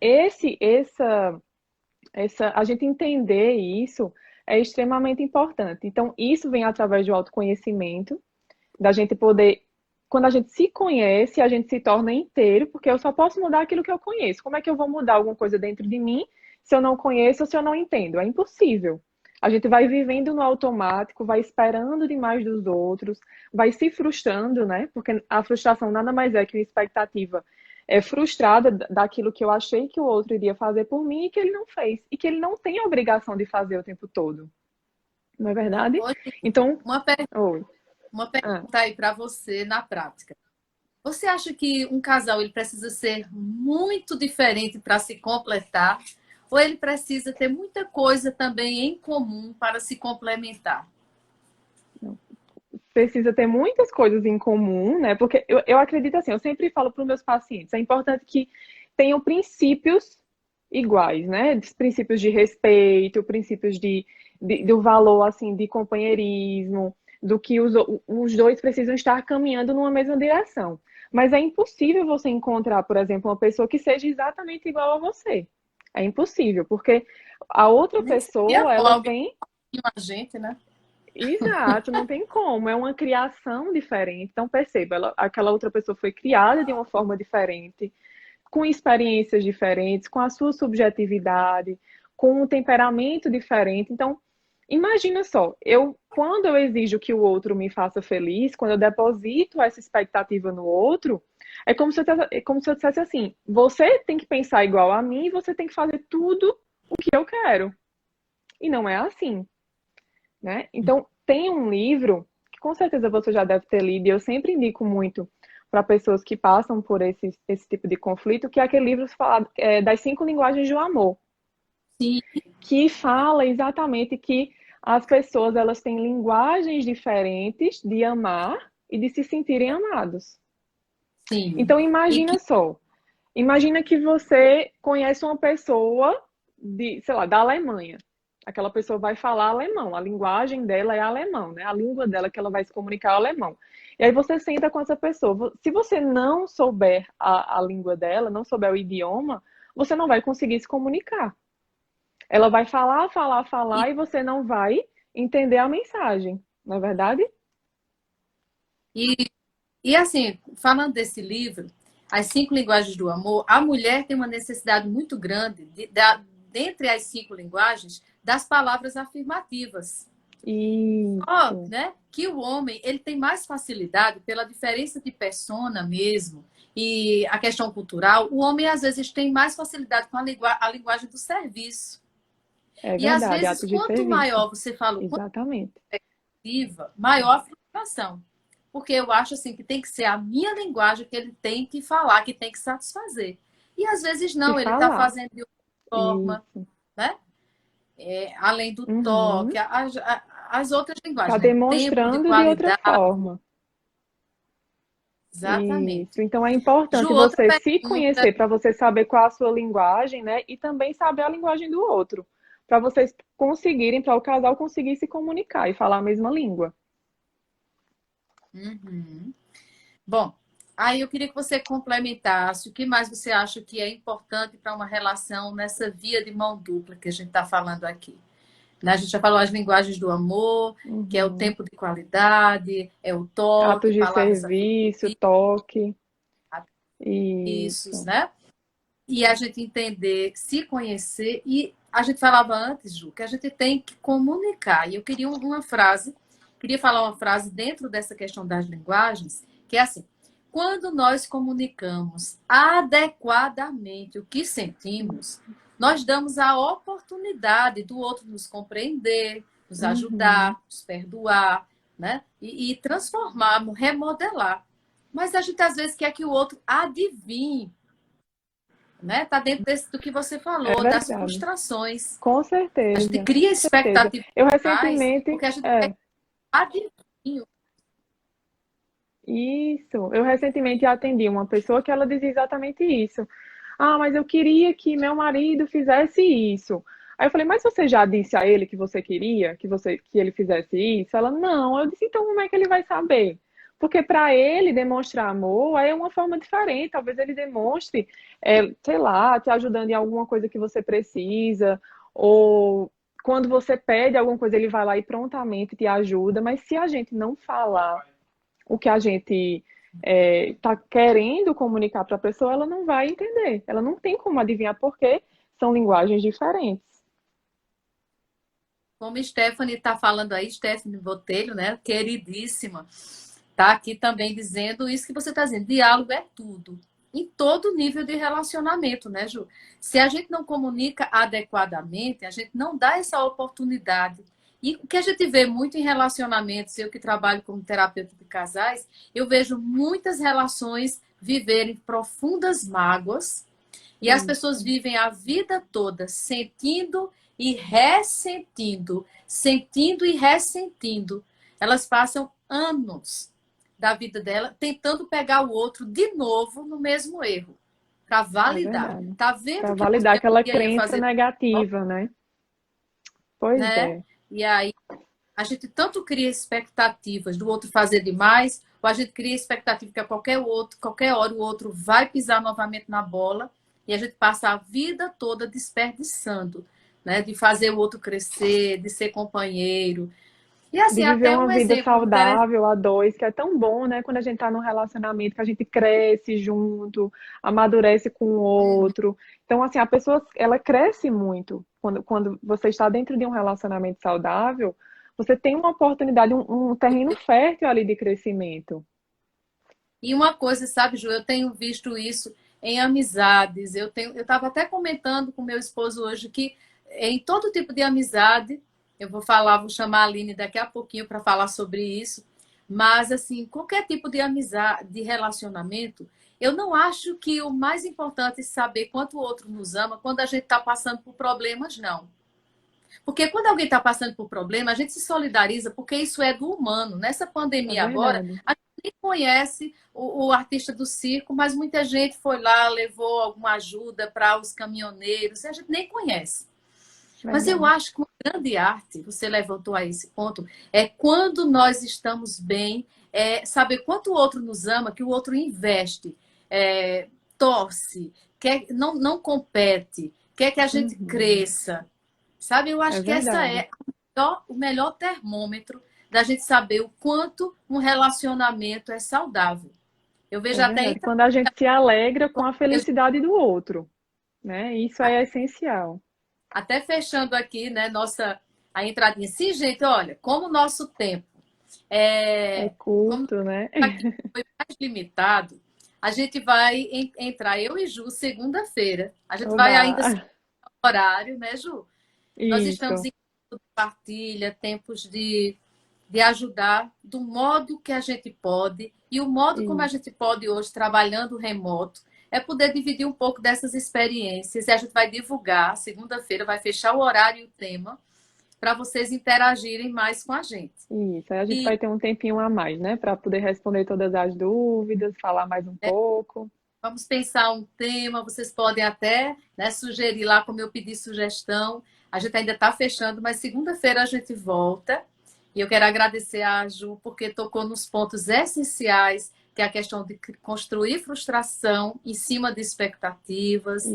Speaker 2: a gente entender isso é extremamente importante. Então, isso vem através do autoconhecimento, da gente poder. Quando a gente se conhece, a gente se torna inteiro, porque eu só posso mudar aquilo que eu conheço. Como é que eu vou mudar alguma coisa dentro de mim se eu não conheço ou se eu não entendo? É impossível. A gente vai vivendo no automático, vai esperando demais dos outros, vai se frustrando, né? Porque a frustração nada mais é que uma expectativa frustrada daquilo que eu achei que o outro iria fazer por mim e que ele não fez. E que ele não tem a obrigação de fazer o tempo todo. Não é verdade?
Speaker 1: Hoje,
Speaker 2: Então,
Speaker 1: uma, per-
Speaker 2: oi.
Speaker 1: uma
Speaker 2: Ah.
Speaker 1: pergunta aí para você na prática. Você acha que um casal ele precisa ser muito diferente para se completar? Ou ele precisa ter muita coisa também em comum para se complementar?
Speaker 2: Precisa ter muitas coisas em comum, né? Porque eu acredito assim, eu sempre falo para os meus pacientes, é importante que tenham princípios iguais, né? Princípios de respeito, princípios do valor, assim, de companheirismo, do que os dois precisam estar caminhando numa mesma direção. Mas é impossível você encontrar, por exemplo, uma pessoa que seja exatamente igual a você. É impossível, porque a outra
Speaker 1: Nem seria
Speaker 2: pessoa, ela
Speaker 1: pobre
Speaker 2: vem.
Speaker 1: a gente, né?
Speaker 2: Exato, não tem como. É uma criação diferente. Então, perceba, aquela outra pessoa foi criada de uma forma diferente, com experiências diferentes, com a sua subjetividade, com um temperamento diferente. Então, imagina só, quando eu exijo que o outro me faça feliz, quando eu deposito essa expectativa no outro, é como se eu dissesse assim: você tem que pensar igual a mim e você tem que fazer tudo o que eu quero. E não é assim, né? Então, tem um livro que com certeza você já deve ter lido, e eu sempre indico muito para pessoas que passam por esse tipo de conflito, que é aquele livro das 5 linguagens do amor,
Speaker 1: Sim,
Speaker 2: que fala exatamente que as pessoas elas têm linguagens diferentes de amar e de se sentirem amados.
Speaker 1: sim.
Speaker 2: Então,
Speaker 1: E que
Speaker 2: imagina só, imagina que você conhece uma pessoa sei lá, da Alemanha. Aquela pessoa vai falar alemão, a linguagem dela é alemão, né? A língua dela que ela vai se comunicar é alemão. E aí você senta com essa pessoa. Se você não souber a língua dela, não souber o idioma, você não vai conseguir se comunicar. Ela vai falar, falar,
Speaker 1: E,
Speaker 2: falar e você não vai entender a mensagem, não é verdade?
Speaker 1: e, e assim, falando desse livro, As Cinco Linguagens do Amor, a mulher tem uma necessidade muito grande, dentre as cinco linguagens, das palavras afirmativas. Só,
Speaker 2: Isso,
Speaker 1: né, que o homem ele tem mais facilidade pela diferença de persona mesmo e a questão cultural. O homem às vezes tem mais facilidade com a linguagem do serviço.
Speaker 2: é
Speaker 1: E às
Speaker 2: verdade,
Speaker 1: vezes,
Speaker 2: ato de
Speaker 1: quanto
Speaker 2: serviço.
Speaker 1: maior você fala o
Speaker 2: Exatamente.
Speaker 1: viva, maior a frustração. Porque eu acho assim que tem que ser a minha linguagem que ele tem que falar, que tem que satisfazer. E às vezes
Speaker 2: E
Speaker 1: não, ele está
Speaker 2: falar.
Speaker 1: fazendo de outra forma,
Speaker 2: Isso.
Speaker 1: né? Além do
Speaker 2: Uhum.
Speaker 1: toque, as outras
Speaker 2: Tá
Speaker 1: linguagens, né? Tempo de
Speaker 2: demonstrando de outra
Speaker 1: qualidade,
Speaker 2: forma. Isso.
Speaker 1: exatamente.
Speaker 2: Então é
Speaker 1: Ju,
Speaker 2: importante
Speaker 1: outra
Speaker 2: você se
Speaker 1: pergunta,
Speaker 2: conhecer para você saber qual a sua linguagem, né? E também saber a linguagem do outro. para vocês conseguirem, para o casal conseguir se comunicar e falar a mesma língua.
Speaker 1: Uhum. Bom, aí eu queria que você complementasse o que mais você acha que é importante para uma relação nessa via de mão dupla que a gente está falando aqui. Né? A gente já falou as linguagens do amor, que é o
Speaker 2: Uhum.
Speaker 1: tempo de qualidade, é o toque,
Speaker 2: Atos de
Speaker 1: palavras
Speaker 2: serviço, toque,
Speaker 1: afetivos,
Speaker 2: isso.
Speaker 1: né? E a gente entender, se conhecer. E a gente falava antes, Ju, que a gente tem que comunicar. E eu queria uma frase, queria falar uma frase dentro dessa questão das linguagens, que é assim: quando nós comunicamos adequadamente o que sentimos, nós damos a oportunidade do outro nos compreender, nos
Speaker 2: Uhum.
Speaker 1: ajudar, nos perdoar, né? E transformar, remodelar. Mas a gente às vezes quer que o outro adivinhe, né? Tá dentro do que você
Speaker 2: É
Speaker 1: falou, das
Speaker 2: verdade.
Speaker 1: frustrações.
Speaker 2: Com
Speaker 1: A gente
Speaker 2: certeza,
Speaker 1: cria
Speaker 2: com certeza.
Speaker 1: expectativas
Speaker 2: Eu
Speaker 1: demais,
Speaker 2: recentemente,
Speaker 1: porque a gente quer adivinho.
Speaker 2: isso, eu recentemente atendi uma pessoa que ela dizia exatamente isso. Ah, mas eu queria que meu marido fizesse isso. Aí eu falei, mas você já disse a ele que você queria que ele fizesse isso? Ela, não. Eu disse, então como é que ele vai saber? Porque para ele demonstrar amor é uma forma diferente. Talvez ele demonstre, sei lá, te ajudando em alguma coisa que você precisa, ou quando você pede alguma coisa, ele vai lá e prontamente te ajuda. Mas se a gente não falar o que a gente está querendo comunicar para a pessoa, ela não vai entender. Ela não tem como adivinhar porque são linguagens diferentes.
Speaker 1: Como Stephanie está falando aí, Stephanie Botelho, né? Queridíssima, tá aqui também dizendo isso que você está dizendo. Diálogo é tudo. Em todo nível de relacionamento, né, Ju? Se a gente não comunica adequadamente, a gente não dá essa oportunidade. E o que a gente vê muito em relacionamentos, eu que trabalho como terapeuta de casais, eu vejo muitas relações viverem profundas mágoas e as pessoas
Speaker 2: Isso,
Speaker 1: vivem a vida toda sentindo e ressentindo, sentindo e ressentindo. Elas passam anos da vida dela tentando pegar o outro de novo no mesmo erro, para
Speaker 2: é
Speaker 1: validar.
Speaker 2: verdade.
Speaker 1: Tá vendo
Speaker 2: Para
Speaker 1: que
Speaker 2: validar
Speaker 1: você um
Speaker 2: aquela
Speaker 1: dia ia
Speaker 2: crença
Speaker 1: fazer,
Speaker 2: negativa, né? Pois
Speaker 1: né?
Speaker 2: é,
Speaker 1: E aí a gente tanto cria expectativas do outro fazer demais, ou a gente cria expectativa que a qualquer outro, qualquer hora o outro vai pisar novamente na bola, e a gente passa a vida toda desperdiçando, né? De fazer o outro crescer, de ser companheiro. E
Speaker 2: de
Speaker 1: assim,
Speaker 2: viver
Speaker 1: até
Speaker 2: uma
Speaker 1: um
Speaker 2: vida
Speaker 1: exemplo interessante.
Speaker 2: saudável a dois, que é tão bom, né? Quando a gente está num relacionamento, que a gente cresce junto, amadurece com o outro. Então, assim, a pessoa, ela cresce muito. Quando você está dentro de um relacionamento saudável, você tem uma oportunidade, um terreno fértil ali de crescimento.
Speaker 1: E uma coisa, sabe, Ju, eu tenho visto isso em amizades. Eu estava até comentando com meu esposo hoje que em todo tipo de amizade, eu vou falar, vou chamar a Aline daqui a pouquinho para falar sobre isso. Mas assim, qualquer tipo de amizade, de relacionamento, eu não acho que o mais importante é saber quanto o outro nos ama quando a gente está passando por problemas, não. Porque quando alguém está passando por problema, a gente se solidariza, porque isso é do humano. Nessa
Speaker 2: É
Speaker 1: pandemia agora,
Speaker 2: verdade.
Speaker 1: a gente nem conhece o artista do circo, mas muita gente foi lá, levou alguma ajuda para os caminhoneiros, e a gente nem conhece. Mas eu
Speaker 2: Verdade.
Speaker 1: acho que uma grande arte, você levantou aí esse ponto, é quando nós estamos bem, saber quanto o outro nos ama, que o outro investe, torce, não compete, quer que a gente
Speaker 2: Uhum.
Speaker 1: cresça. Sabe, eu
Speaker 2: É
Speaker 1: acho que essa
Speaker 2: verdade.
Speaker 1: é o melhor termômetro da gente saber o quanto um relacionamento é saudável. Eu
Speaker 2: É
Speaker 1: vejo até
Speaker 2: verdade. Quando a gente se alegra com a
Speaker 1: em
Speaker 2: felicidade do outro, né? Isso aí é essencial.
Speaker 1: até fechando aqui, né, nossa a entradinha. Sim, gente, olha, como o nosso tempo
Speaker 2: É
Speaker 1: como
Speaker 2: curto, né?
Speaker 1: aqui foi mais limitado, a gente vai entrar eu e Ju segunda-feira. A gente vai
Speaker 2: Oba!
Speaker 1: ainda sem horário, né, Ju? Nós estamos
Speaker 2: Isso.
Speaker 1: em partilha, tempos de ajudar do modo que a gente pode. E o modo como a
Speaker 2: Isso.
Speaker 1: gente pode hoje, trabalhando remoto, é poder dividir um pouco dessas experiências. E a gente vai divulgar, segunda-feira, vai fechar o horário e o tema, para vocês interagirem mais com a gente.
Speaker 2: Isso. Aí a gente
Speaker 1: E
Speaker 2: vai ter um tempinho a mais, né? Para poder responder todas as dúvidas, falar mais um pouco.
Speaker 1: Vamos pensar um tema, vocês podem até, né, sugerir lá, como eu pedi sugestão. A gente ainda está fechando, mas segunda-feira a gente volta. E eu quero agradecer a Ju, porque tocou nos pontos essenciais, que é a questão de construir frustração em cima de expectativas.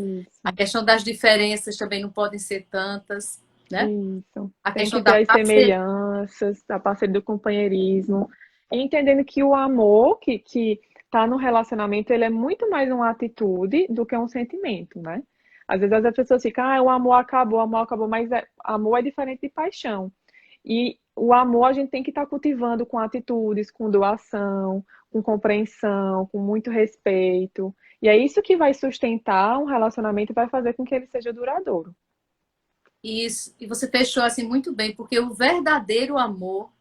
Speaker 1: A
Speaker 2: Isso,
Speaker 1: questão das diferenças também não podem ser tantas, né?
Speaker 2: isso.
Speaker 1: A
Speaker 2: Tem que
Speaker 1: questão
Speaker 2: ter
Speaker 1: da
Speaker 2: as
Speaker 1: parceria.
Speaker 2: semelhanças, a parceria do companheirismo. E entendendo que o amor que tá no relacionamento, ele é muito mais uma atitude do que um sentimento, né? Às vezes as pessoas ficam, o amor acabou, mas amor é diferente de paixão. E o amor a gente tem que estar cultivando com atitudes, com doação, com compreensão, com muito respeito. E é isso que vai sustentar um relacionamento e vai fazer com que ele seja duradouro.
Speaker 1: Isso. E você fechou assim muito bem, porque o verdadeiro amor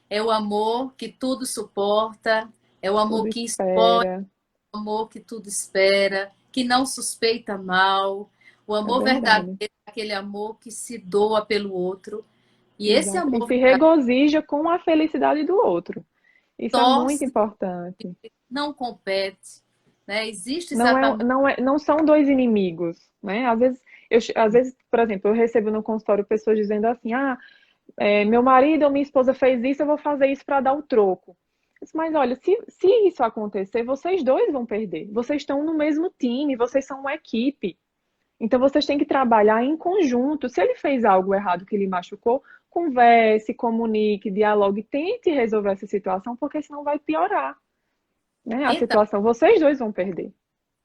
Speaker 1: é o amor que tudo suporta, é o amor
Speaker 2: Tudo
Speaker 1: que expõe,
Speaker 2: espera,
Speaker 1: o amor que tudo espera, que não suspeita mal. O
Speaker 2: é
Speaker 1: amor verdadeiro
Speaker 2: verdade.
Speaker 1: é aquele amor que se doa pelo outro. E esse
Speaker 2: Exato. E
Speaker 1: amor
Speaker 2: se
Speaker 1: verdadeiro
Speaker 2: regozija com a felicidade do outro. Isso é muito
Speaker 1: torce,
Speaker 2: importante.
Speaker 1: não compete, né? Existe
Speaker 2: Não é,
Speaker 1: exatamente.
Speaker 2: não é, não são dois inimigos, né? Às vezes, por exemplo, eu recebo no consultório pessoas dizendo assim, meu marido ou minha esposa fez isso, eu vou fazer isso para dar o troco. Mas olha, se isso acontecer, vocês dois vão perder. Vocês estão no mesmo time, vocês são uma equipe. Então vocês têm que trabalhar em conjunto. Se ele fez algo errado que lhe machucou, converse, comunique, dialogue, tente resolver essa situação, porque senão vai piorar, né? A
Speaker 1: Então,
Speaker 2: situação, vocês dois vão perder.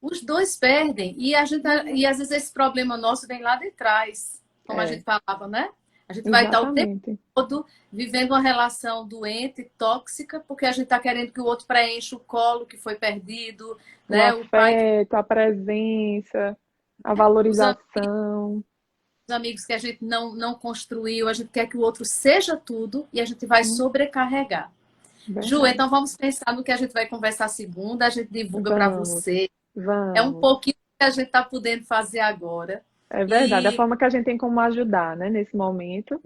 Speaker 1: os dois perdem. E às vezes esse problema nosso vem lá de trás, como a gente
Speaker 2: É,
Speaker 1: falava, né? A gente vai estar o tempo
Speaker 2: exatamente.
Speaker 1: todo vivendo uma relação doente, tóxica, porque a gente está querendo que o outro preencha o colo que foi perdido,
Speaker 2: O
Speaker 1: né? O pai,
Speaker 2: afeto, a presença, a
Speaker 1: os
Speaker 2: valorização.
Speaker 1: amigos que a gente não construiu, a gente quer que o outro seja tudo e a gente vai sobrecarregar. Ju,
Speaker 2: Verdade.
Speaker 1: então vamos pensar no que a gente vai conversar segunda, a gente divulga para
Speaker 2: Vamos,
Speaker 1: você. É um
Speaker 2: vamos.
Speaker 1: pouquinho que a gente está podendo fazer agora.
Speaker 2: É verdade. A
Speaker 1: E,
Speaker 2: forma que a gente tem como ajudar, né, nesse momento.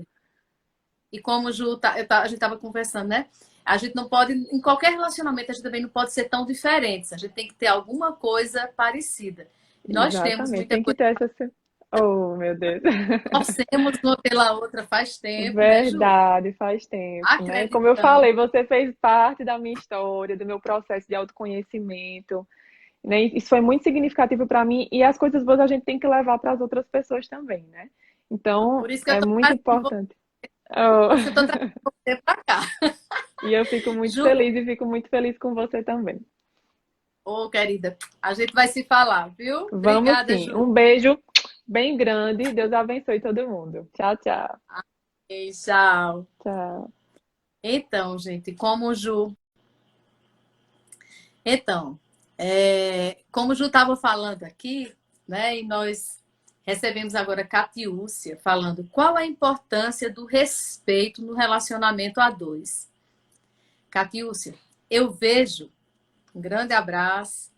Speaker 1: e como Ju, a gente estava conversando, né? A gente não pode, em qualquer relacionamento, a gente também não pode ser tão diferentes. A gente tem que ter alguma coisa parecida. E nós temos
Speaker 2: Exatamente.
Speaker 1: muita
Speaker 2: Tem que
Speaker 1: coisa.
Speaker 2: ter essa. Oh, meu Deus.
Speaker 1: Torcemos uma pela outra faz tempo, né, Ju?
Speaker 2: Verdade, faz tempo, né? Como eu
Speaker 1: Acreditamos.
Speaker 2: falei, você fez parte da minha história, do meu processo de autoconhecimento, né? Isso foi muito significativo para mim e as coisas boas a gente tem que levar para as outras pessoas também, né? Então,
Speaker 1: Por isso que eu
Speaker 2: é
Speaker 1: estou
Speaker 2: muito
Speaker 1: trazendo
Speaker 2: importante. Oh,
Speaker 1: você, estou trazendo você para cá.
Speaker 2: e eu fico muito
Speaker 1: Ju,
Speaker 2: feliz e fico muito feliz com você também.
Speaker 1: ô querida, a gente vai se falar, viu?
Speaker 2: Vamos
Speaker 1: Obrigada,
Speaker 2: sim.
Speaker 1: Ju.
Speaker 2: Um beijo bem grande. Deus abençoe todo mundo. Tchau, tchau.
Speaker 1: E tchau.
Speaker 2: Tchau.
Speaker 1: Então, gente, como o Ju. Então, como o Ju estava falando aqui, né, e nós recebemos agora Catiúcia falando qual a importância do respeito no relacionamento a dois. Catiúcia, eu vejo, um grande abraço.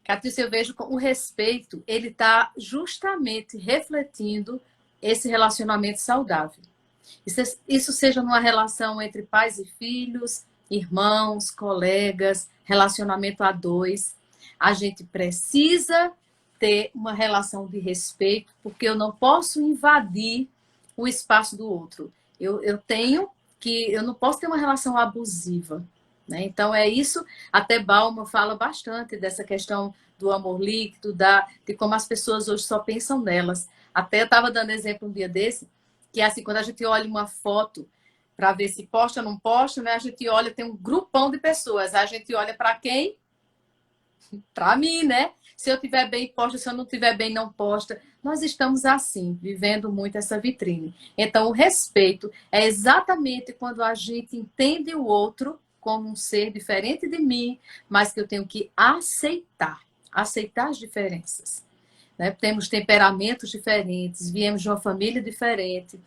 Speaker 1: Catiúcia, eu vejo o respeito, ele está justamente refletindo esse relacionamento saudável. Isso seja numa relação entre pais e filhos, irmãos, colegas, relacionamento a dois. A gente precisa ter uma relação de respeito, porque eu não posso invadir o espaço do outro. Eu não posso ter uma relação abusiva. Né? Então, é isso. Até Balma fala bastante dessa questão do amor líquido, de como as pessoas hoje só pensam nelas. Até eu estava dando exemplo um dia desse, que é assim, quando a gente olha uma foto para ver se posta ou não posta, né? A gente olha, tem um grupão de pessoas. A gente olha para quem? Para mim, né? Se eu tiver bem, posta. Se eu não tiver bem, não posta. Nós estamos assim, vivendo muito essa vitrine. Então, o respeito é exatamente quando a gente entende o outro como um ser diferente de mim, mas que eu tenho que aceitar. Aceitar as diferenças. Né? Temos temperamentos diferentes, viemos de uma família diferente.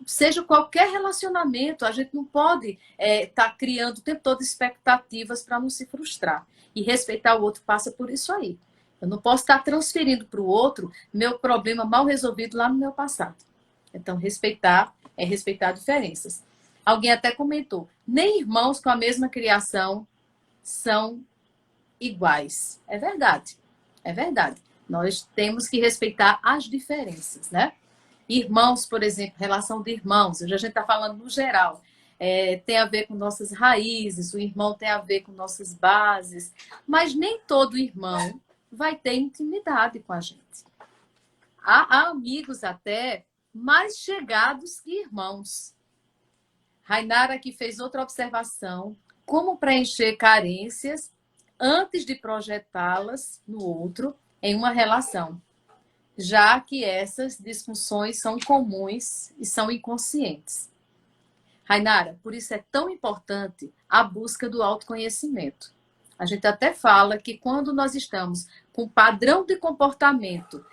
Speaker 1: Seja qualquer relacionamento, a gente não pode estar criando o tempo todo expectativas para não se frustrar. E respeitar o outro passa por isso aí. Eu não posso estar transferindo para o outro meu problema mal resolvido lá no meu passado. Então, respeitar é respeitar diferenças. Alguém até comentou, nem irmãos com a mesma criação são iguais. É verdade. É verdade. Nós temos que respeitar as diferenças, né? Irmãos, por exemplo, relação de irmãos, hoje a gente está falando no geral, tem a ver com nossas raízes, o irmão tem a ver com nossas bases, mas nem todo irmão vai ter intimidade com a gente. Há amigos até mais chegados que irmãos. Rainara aqui fez outra observação, como preencher carências antes de projetá-las no outro em uma relação, já que essas disfunções são comuns e são inconscientes. Rainara, por isso é tão importante a busca do autoconhecimento. A gente até fala que quando nós estamos com padrão de comportamento,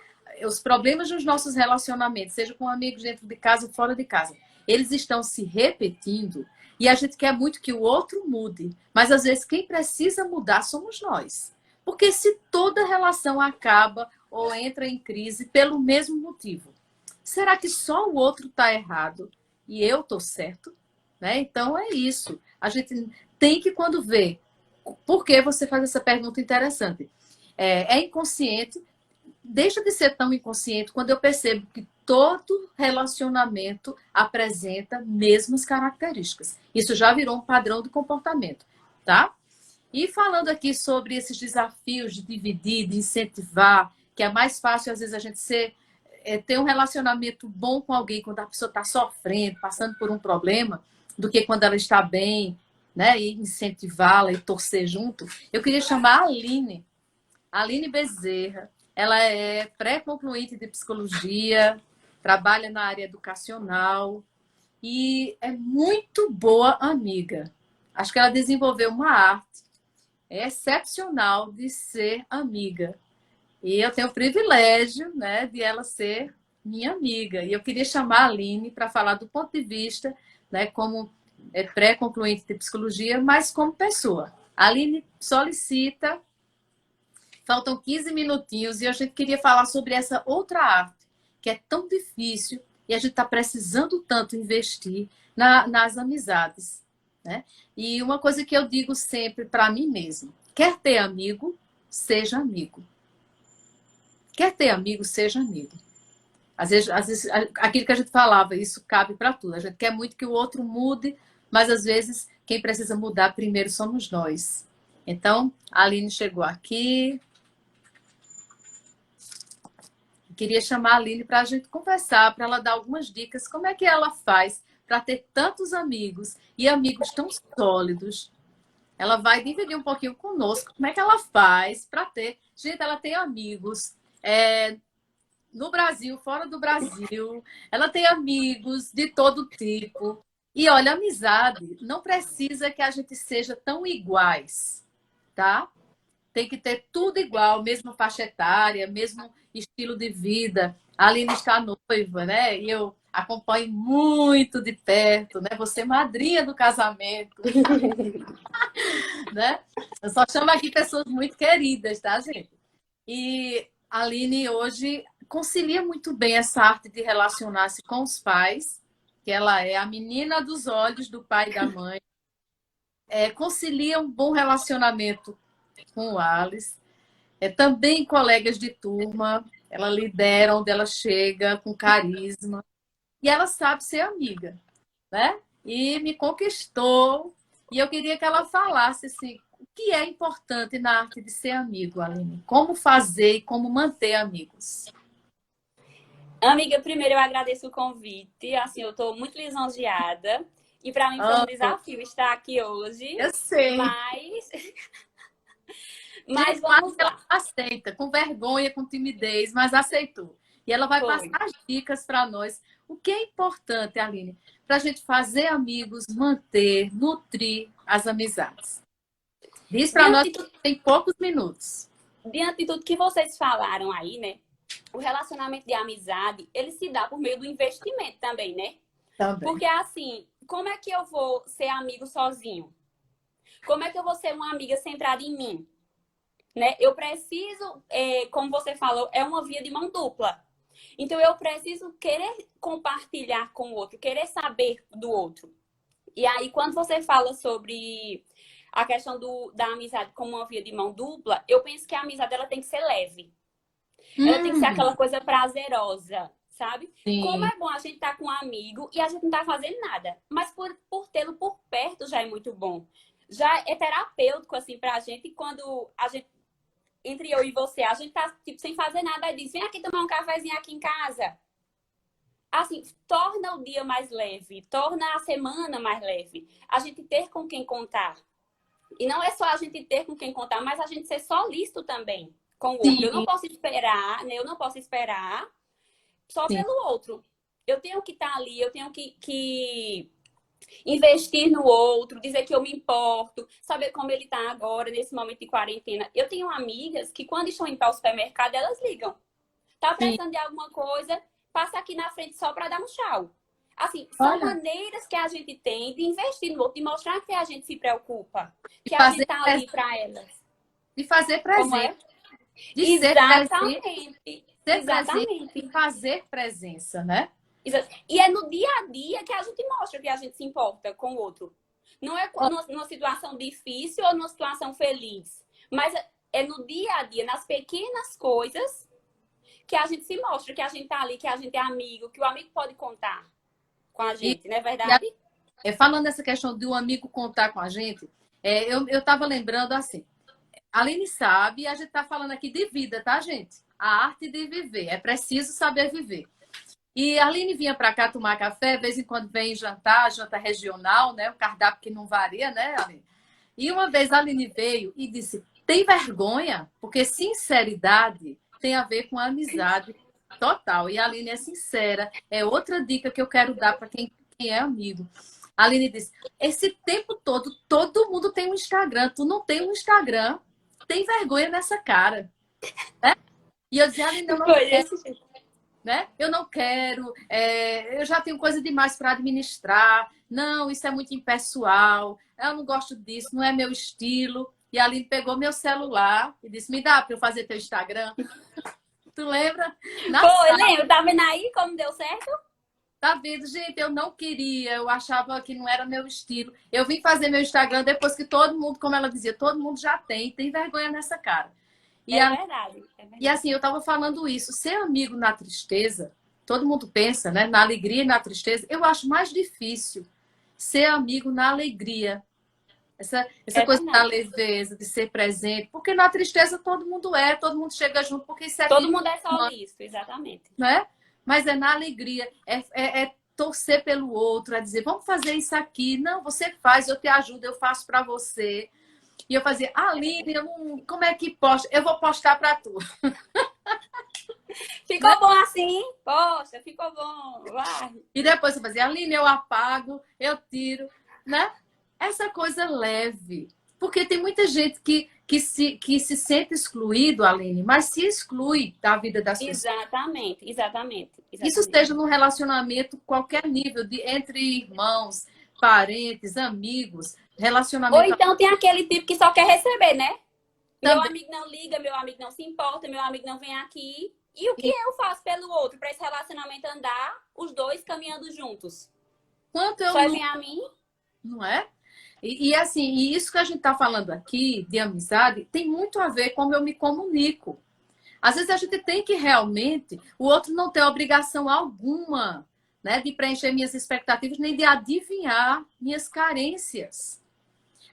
Speaker 1: os problemas dos nossos relacionamentos, seja com amigos dentro de casa ou fora de casa, eles estão se repetindo e a gente quer muito que o outro mude, mas às vezes quem precisa mudar somos nós. Porque se toda relação acaba ou entra em crise pelo mesmo motivo, será que só o outro está errado e eu estou certo? Né? Então é isso. A gente tem que, quando vê, por que você faz essa pergunta interessante? É inconsciente, deixa de ser tão inconsciente quando eu percebo que todo relacionamento apresenta mesmas características. Isso já virou um padrão de comportamento, tá? E falando aqui sobre esses desafios de dividir, de incentivar, que é mais fácil, às vezes, a gente ter um relacionamento bom com alguém quando a pessoa está sofrendo, passando por um problema, do que quando ela está bem, né? E incentivá-la e torcer junto. Eu queria chamar a Aline Bezerra. Ela é pré-concluinte de psicologia, trabalha na área educacional e é muito boa amiga. Acho que ela desenvolveu uma arte excepcional de ser amiga. E eu tenho o privilégio, né, de ela ser minha amiga. E eu queria chamar a Aline para falar do ponto de vista, né, como pré-concluinte de psicologia, mas como pessoa. A Aline solicita, faltam 15 minutinhos, e a gente queria falar sobre essa outra arte, que é tão difícil, e a gente está precisando tanto investir nas amizades. Né? E uma coisa que eu digo sempre para mim mesma, quer ter amigo, seja amigo. Quer ter amigo, seja amigo. Às vezes, aquilo que a gente falava, isso cabe para tudo. A gente quer muito que o outro mude, mas às vezes quem precisa mudar primeiro somos nós. Então, a Aline chegou aqui. Queria chamar a Aline para a gente conversar, para ela dar algumas dicas, como é que ela faz para ter tantos amigos e amigos tão sólidos. Ela vai dividir um pouquinho conosco como é que ela faz para ter. Gente, ela tem amigos no Brasil, fora do Brasil. Ela tem amigos de todo tipo. E olha, amizade não precisa que a gente seja tão iguais, tá? Tem que ter tudo igual, mesma faixa etária, mesmo estilo de vida. A Aline está noiva, né? E eu acompanho muito de perto, né? Você é madrinha do casamento, né? Eu só chamo aqui pessoas muito queridas, tá, gente? E a Aline hoje concilia muito bem essa arte de relacionar-se com os pais, que ela é a menina dos olhos do pai e da mãe. Concilia um bom relacionamento com o Alice. Também colegas de turma, ela lidera onde ela chega com carisma. E ela sabe ser amiga, né? E me conquistou. E eu queria que ela falasse assim, o que é importante na arte de ser amigo, Aline? Como fazer e como manter amigos?
Speaker 3: Amiga, primeiro eu agradeço o convite. Assim, eu estou muito lisonjeada. E para mim foi um desafio estar aqui hoje.
Speaker 1: Eu sei.
Speaker 3: Mas vamos lá.
Speaker 1: Ela aceita, com vergonha, com timidez, mas aceitou. E ela vai passar as dicas para nós. O que é importante, Aline, para a gente fazer amigos, manter, nutrir as amizades? Diz para nós que tem poucos minutos.
Speaker 3: Diante de tudo que vocês falaram aí, né? O relacionamento de amizade, ele se dá por meio do investimento também, né?
Speaker 1: Também.
Speaker 3: Porque assim, como é que eu vou ser amigo sozinho? Como é que eu vou ser uma amiga centrada em mim? Né? Eu preciso, como você falou, é uma via de mão dupla. Então, eu preciso querer compartilhar com o outro, querer saber do outro. E aí, quando você fala sobre a questão da amizade como uma via de mão dupla, eu penso que a amizade ela tem que ser leve. Ela tem que ser aquela coisa prazerosa, sabe? Como
Speaker 1: Sim,
Speaker 3: é bom a gente estar com um amigo e a gente não tá fazendo nada. Mas por tê-lo por perto já é muito bom. Já é terapêutico, assim, pra gente, quando a gente, entre eu e você, a gente tá, tipo, sem fazer nada, aí diz, vem aqui tomar um cafezinho aqui em casa. Assim, torna o dia mais leve, torna a semana mais leve. A gente ter com quem contar. E não é só a gente ter com quem contar, mas a gente ser solícito também com o outro. Eu não
Speaker 1: sim,
Speaker 3: posso esperar, né? Eu não posso esperar só
Speaker 1: sim.
Speaker 3: pelo outro. Eu tenho que estar ali, eu tenho que investir no outro, dizer que eu me importo, saber como ele está agora, nesse momento de quarentena. Eu tenho amigas que, quando estão indo para o supermercado, elas ligam. Tá
Speaker 1: Sim.
Speaker 3: precisando de alguma coisa, passa aqui na frente só para dar um tchau. Assim, são
Speaker 1: Olha,
Speaker 3: maneiras que a gente tem de investir no outro, de mostrar que a gente se preocupa,
Speaker 1: de
Speaker 3: que a gente
Speaker 1: fazer,
Speaker 3: tá ali para elas.
Speaker 1: de fazer
Speaker 3: Como
Speaker 1: presente,
Speaker 3: é?
Speaker 1: de ser presente,
Speaker 3: Exatamente.
Speaker 1: ser presente e
Speaker 3: Exatamente.
Speaker 1: fazer presença, né?
Speaker 3: E é no dia a dia que a gente mostra que a gente se importa com o outro. Não é numa situação difícil ou numa situação feliz. Mas é no dia a dia, nas pequenas coisas, que a gente se mostra que a gente tá ali, que a gente é amigo, que o amigo pode contar com a
Speaker 1: E,
Speaker 3: gente, não é
Speaker 1: e a-
Speaker 3: verdade?
Speaker 1: falando nessa questão de um amigo contar com a gente, eu estava lembrando assim, a Aline sabe, a gente está falando aqui de vida, tá, gente? A arte de viver, é preciso saber viver. E a Aline vinha para cá tomar café, de vez em quando vem jantar, janta regional, né? O cardápio que não varia, né, Aline? E uma vez a Aline veio e disse: tem vergonha? Porque sinceridade tem a ver com amizade total. E a Aline é sincera. É outra dica que eu quero dar para quem é amigo. A Aline disse: esse tempo todo, todo mundo tem um Instagram. Tu não tem um Instagram. Tem vergonha nessa cara. Né? E eu dizia: Aline, eu não
Speaker 3: Foi
Speaker 1: quero,
Speaker 3: desse jeito.
Speaker 1: né? Eu não quero, eu já tenho coisa demais para administrar. Não, isso é muito impessoal. Eu não gosto disso, não é meu estilo. E a Aline pegou meu celular e disse: me dá para eu fazer teu Instagram? Tu lembra? Na
Speaker 3: Foi,
Speaker 1: sala,
Speaker 3: lembro. Tá vendo aí como deu certo?
Speaker 1: tá vendo? Gente, eu não queria, eu achava que não era meu estilo. Eu vim fazer meu Instagram depois que todo mundo, como ela dizia, todo mundo já tem vergonha nessa cara. E,
Speaker 3: É
Speaker 1: a,
Speaker 3: verdade, é
Speaker 1: e
Speaker 3: verdade.
Speaker 1: assim, eu estava falando isso, ser amigo na tristeza, todo mundo pensa, né? Na alegria e na tristeza, eu acho mais difícil ser amigo na alegria. Essa
Speaker 3: É
Speaker 1: coisa da
Speaker 3: verdade.
Speaker 1: leveza, de ser presente, porque na tristeza todo mundo chega junto, porque isso é
Speaker 3: Todo
Speaker 1: vida
Speaker 3: mundo é
Speaker 1: humana,
Speaker 3: solícito, exatamente.
Speaker 1: né? Mas é na alegria, é torcer pelo outro, é dizer, vamos fazer isso aqui. Não, você faz, eu te ajudo, eu faço para você. E eu fazia, Aline, eu não, como é que posta? Eu vou postar para tu, né?
Speaker 3: Ficou bom assim? Poxa, ficou bom. Vai.
Speaker 1: E depois eu fazia, Aline, eu apago, eu tiro, né? Essa coisa leve. Porque tem muita gente que se sente excluído, Aline, mas se exclui da vida das pessoas.
Speaker 3: Exatamente, exatamente,
Speaker 1: Isso
Speaker 3: exatamente.
Speaker 1: seja num relacionamento, qualquer nível, entre irmãos, parentes, amigos,
Speaker 3: Ou
Speaker 1: relacionamento
Speaker 3: então tem aquele tipo que só quer receber, né? Meu
Speaker 1: também.
Speaker 3: amigo não liga, meu amigo não se importa, meu amigo não vem aqui. E o que eu faço pelo outro para esse relacionamento andar, os dois caminhando juntos?
Speaker 1: Enquanto eu
Speaker 3: Só
Speaker 1: não,
Speaker 3: vem a mim?
Speaker 1: não é? E assim, e isso que a gente está falando aqui, de amizade, tem muito a ver com como eu me comunico. Às vezes a gente tem que realmente, o outro não tem obrigação alguma, né, de preencher minhas expectativas, nem de adivinhar minhas carências.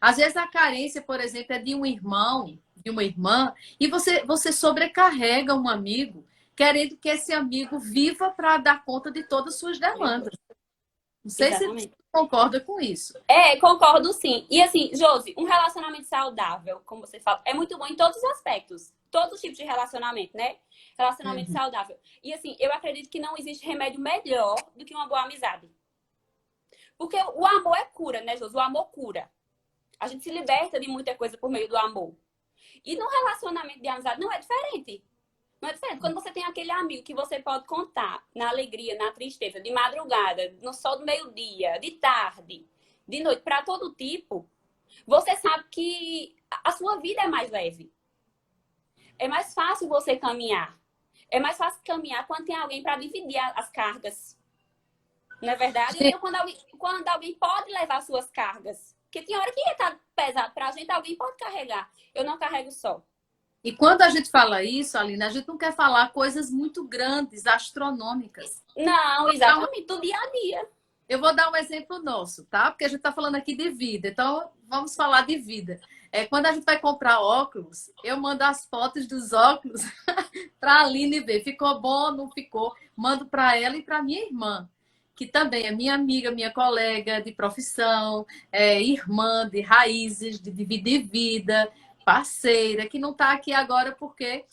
Speaker 1: Às vezes a carência, por exemplo, é de um irmão, de uma irmã, e você sobrecarrega um amigo, querendo que esse amigo viva para dar conta de todas as suas demandas. Não sei se você
Speaker 3: Exatamente.
Speaker 1: concorda com isso.
Speaker 3: É, concordo sim. E assim, Josi, um relacionamento saudável, como você fala, é muito bom em todos os aspectos. Todos os tipos de relacionamento, né? Relacionamento
Speaker 1: Uhum.
Speaker 3: saudável. E assim, eu acredito que não existe remédio melhor do que uma boa amizade. Porque o amor é cura, né, Josi? O amor cura. A gente se liberta de muita coisa por meio do amor. E no relacionamento de amizade não é diferente. Não é diferente. Quando você tem aquele amigo que você pode contar na alegria, na tristeza, de madrugada, no sol do meio-dia, de tarde, de noite, para todo tipo, você sabe que a sua vida é mais leve. É mais fácil você caminhar. É mais fácil caminhar quando tem alguém para dividir as cargas. Não é verdade? Então, quando alguém pode levar suas cargas. Porque tem hora que tá pesado pra gente, alguém pode carregar. Eu não carrego só.
Speaker 1: E quando a gente fala isso, Aline, a gente não quer falar coisas muito grandes, astronômicas.
Speaker 3: Não, exatamente, do dia a dia.
Speaker 1: Eu vou dar um exemplo nosso, tá? Porque a gente está falando aqui de vida, então vamos falar de vida. Quando a gente vai comprar óculos, eu mando as fotos dos óculos para a Aline ver. Ficou bom, não ficou? Mando para ela e para minha irmã, que também é minha amiga, minha colega de profissão, irmã de raízes, de vida e vida, parceira, que não está aqui agora porque,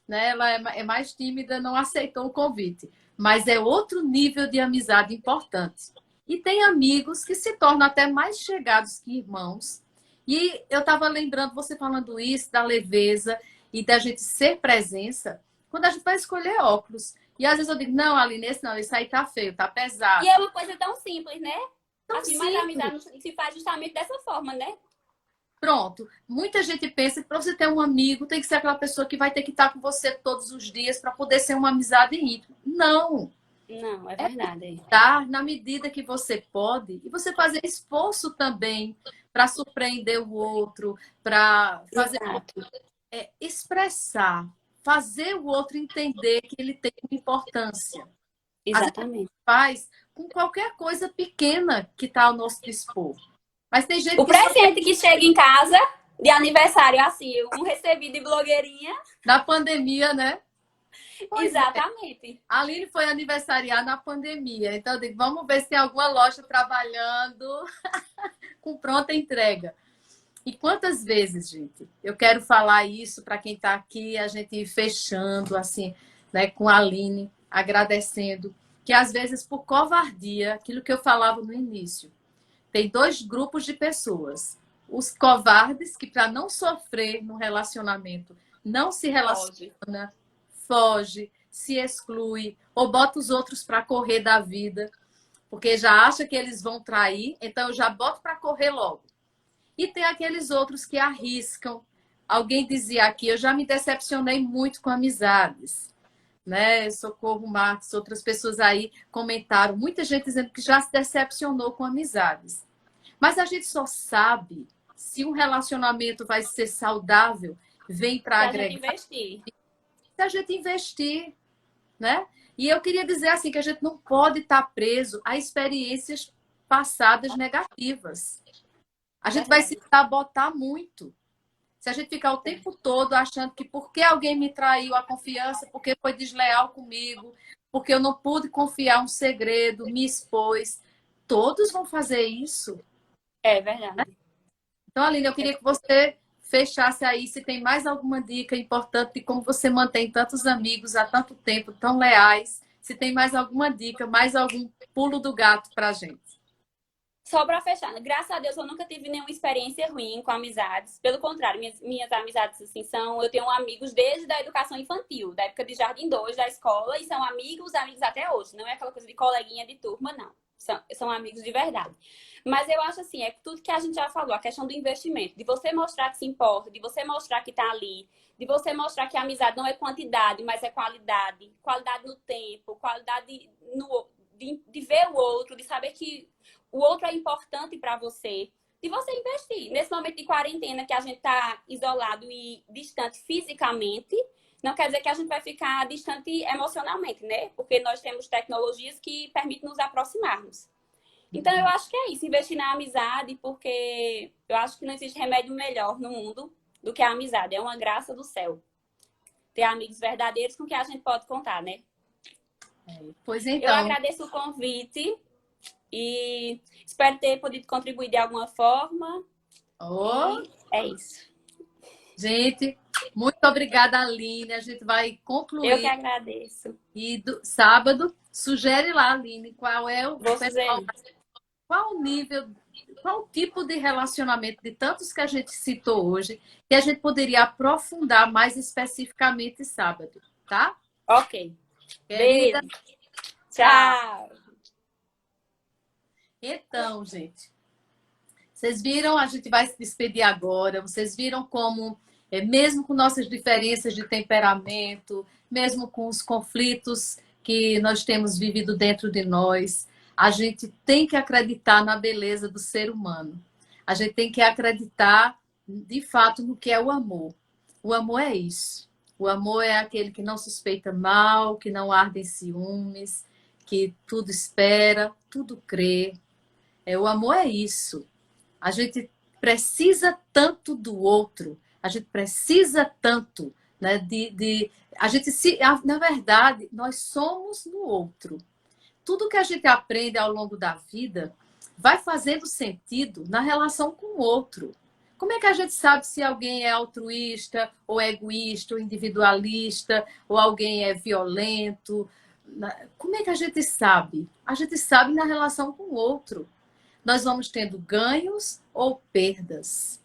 Speaker 1: né, ela é mais tímida, não aceitou o convite. Mas é outro nível de amizade importante. E tem amigos que se tornam até mais chegados que irmãos. E eu estava lembrando, você falando isso, da leveza e da gente ser presença, quando a gente vai escolher óculos. E às vezes eu digo, não, Aline, esse aí tá feio, tá pesado.
Speaker 3: E é uma coisa tão simples, né?
Speaker 1: Tão
Speaker 3: assim,
Speaker 1: simples.
Speaker 3: mas a amizade se faz justamente dessa forma, né?
Speaker 1: Pronto. Muita gente pensa que para você ter um amigo, tem que ser aquela pessoa que vai ter que estar com você todos os dias para poder ser uma amizade íntima. Não.
Speaker 3: Não, é verdade.
Speaker 1: Estar na medida que você pode e você fazer esforço também para surpreender o outro, para fazer expressar, fazer o outro entender que ele tem uma importância.
Speaker 3: Exatamente.
Speaker 1: Faz com qualquer coisa pequena que está ao nosso dispor. Mas tem gente
Speaker 3: o presente que chega em casa de aniversário, assim, um recebido de blogueirinha.
Speaker 1: Na pandemia, né? Pois
Speaker 3: exatamente.
Speaker 1: A Aline foi aniversariar na pandemia. Então, eu digo, vamos ver se tem alguma loja trabalhando com pronta entrega. E quantas vezes, gente, eu quero falar isso para quem está aqui, a gente ir fechando, assim, né, com a Aline, agradecendo, que às vezes, por covardia, aquilo que eu falava no início, tem dois grupos de pessoas. Os covardes, que para não sofrer no relacionamento, não se relaciona, foge, se exclui, ou bota os outros para correr da vida, porque já acha que eles vão trair, então eu já boto para correr logo. E tem aqueles outros que arriscam. Alguém dizia aqui, eu já me decepcionei muito com amizades. Né? Socorro Marques, outras pessoas aí comentaram, muita gente dizendo que já se decepcionou com amizades. Mas a gente só sabe se um relacionamento vai ser saudável, vem para agregar. Se a gente investir, né? E eu queria dizer assim que a gente não pode estar preso a experiências passadas negativas. A gente vai se sabotar muito. Se a gente ficar o tempo todo achando que porque alguém me traiu a confiança, porque foi desleal comigo, porque eu não pude confiar um segredo, me expôs, todos vão fazer isso.
Speaker 3: É verdade.
Speaker 1: Então, Aline, eu queria que você fechasse aí se tem mais alguma dica importante de como você mantém tantos amigos há tanto tempo, tão leais. Se tem mais alguma dica, mais algum pulo do gato pra gente.
Speaker 3: Só para fechar, graças a Deus eu nunca tive nenhuma experiência ruim com amizades. Pelo contrário, minhas amizades assim eu tenho amigos desde a educação infantil, da época de Jardim 2 da escola, e são amigos até hoje. Não é aquela coisa de coleguinha de turma, não. São amigos de verdade. Mas eu acho assim, é tudo que a gente já falou, a questão do investimento, de você mostrar que se importa, de você mostrar que tá ali, de você mostrar que a amizade não é quantidade, mas é qualidade. Qualidade no tempo, qualidade de ver o outro, de saber que o outro é importante para você, de você investir. Nesse momento de quarentena que a gente tá isolado e distante fisicamente, não quer dizer que a gente vai ficar distante emocionalmente, né? Porque nós temos tecnologias que permitem nos aproximarmos. Então, eu acho que é isso, investir na amizade, porque eu acho que não existe remédio melhor no mundo do que a amizade. É uma graça do céu. Ter amigos verdadeiros com quem a gente pode contar, né?
Speaker 1: Pois então.
Speaker 3: Eu agradeço o convite e espero ter podido contribuir de alguma forma. É isso.
Speaker 1: Gente, muito obrigada, Aline. A gente vai concluir.
Speaker 3: Eu que agradeço.
Speaker 1: E sábado, sugere lá, Aline, qual é o
Speaker 3: pessoal,
Speaker 1: qual o nível, qual o tipo de relacionamento de tantos que a gente citou hoje que a gente poderia aprofundar mais especificamente sábado, tá?
Speaker 3: Ok.
Speaker 1: Querida,
Speaker 3: beijo. Tchau.
Speaker 1: Então, gente, vocês viram, a gente vai se despedir agora, vocês viram como, mesmo com nossas diferenças de temperamento, mesmo com os conflitos que nós temos vivido dentro de nós, a gente tem que acreditar na beleza do ser humano. A gente tem que acreditar, de fato, no que é o amor. O amor é isso. O amor é aquele que não suspeita mal, que não arde em ciúmes, que tudo espera, tudo crê. O amor é isso. A gente precisa tanto do outro, a gente precisa tanto, né, a gente na verdade, nós somos no outro. Tudo que a gente aprende ao longo da vida vai fazendo sentido na relação com o outro. Como é que a gente sabe se alguém é altruísta, ou egoísta, ou individualista, ou alguém é violento? Como é que a gente sabe? A gente sabe na relação com o outro. Nós vamos tendo ganhos ou perdas.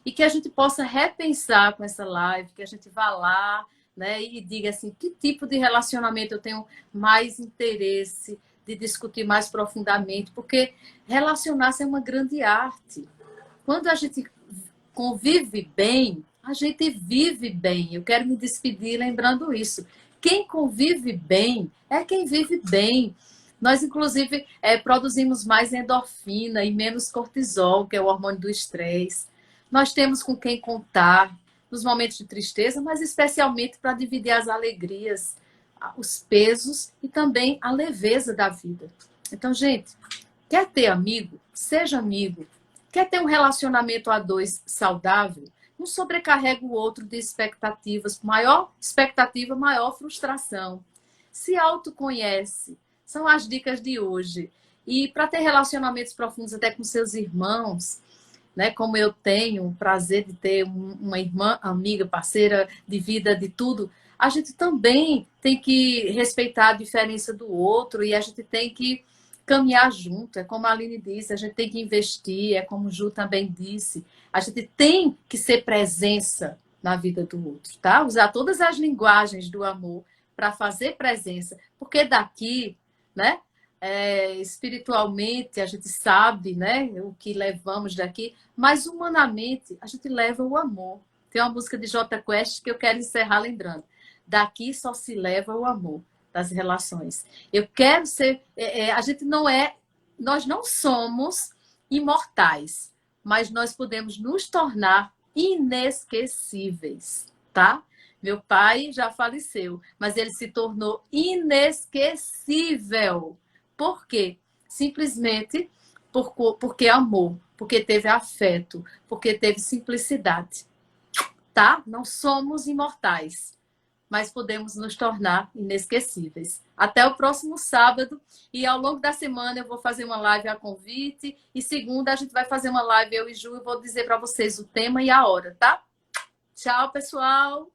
Speaker 1: E que a gente possa repensar com essa live, que a gente vá lá, né, e diga assim, que tipo de relacionamento eu tenho mais interesse de discutir mais profundamente, porque relacionar-se é uma grande arte. Quando a gente convive bem, a gente vive bem. Eu quero me despedir lembrando isso. Quem convive bem é quem vive bem. Nós, inclusive, produzimos mais endorfina e menos cortisol, que é o hormônio do estresse. Nós temos com quem contar nos momentos de tristeza, mas especialmente para dividir as alegrias, os pesos e também a leveza da vida. Então, gente, quer ter amigo? Seja amigo. Quer ter um relacionamento a dois saudável? Não sobrecarrega o outro de expectativas. Maior expectativa, maior frustração. Se autoconhece. São as dicas de hoje. E para ter relacionamentos profundos até com seus irmãos, né, como eu tenho o prazer de ter uma irmã, amiga, parceira de vida, de tudo, a gente também tem que respeitar a diferença do outro e a gente tem que caminhar junto. É como a Aline disse, a gente tem que investir, é como o Ju também disse, a gente tem que ser presença na vida do outro, tá? Usar todas as linguagens do amor para fazer presença, porque daqui, né? Espiritualmente a gente sabe, né, o que levamos daqui, mas humanamente a gente leva o amor. Tem uma música de Jota Quest que eu quero encerrar lembrando. Daqui só se leva o amor das relações. Eu quero ser, a gente não é, nós não somos imortais, mas nós podemos nos tornar inesquecíveis, tá? Meu pai já faleceu, mas ele se tornou inesquecível. Por quê? Simplesmente porque amou, porque teve afeto, porque teve simplicidade. Tá? Não somos imortais, mas podemos nos tornar inesquecíveis. Até o próximo sábado. E ao longo da semana eu vou fazer uma live a convite. E segunda a gente vai fazer uma live, eu e Ju, e vou dizer para vocês o tema e a hora, tá? Tchau, pessoal!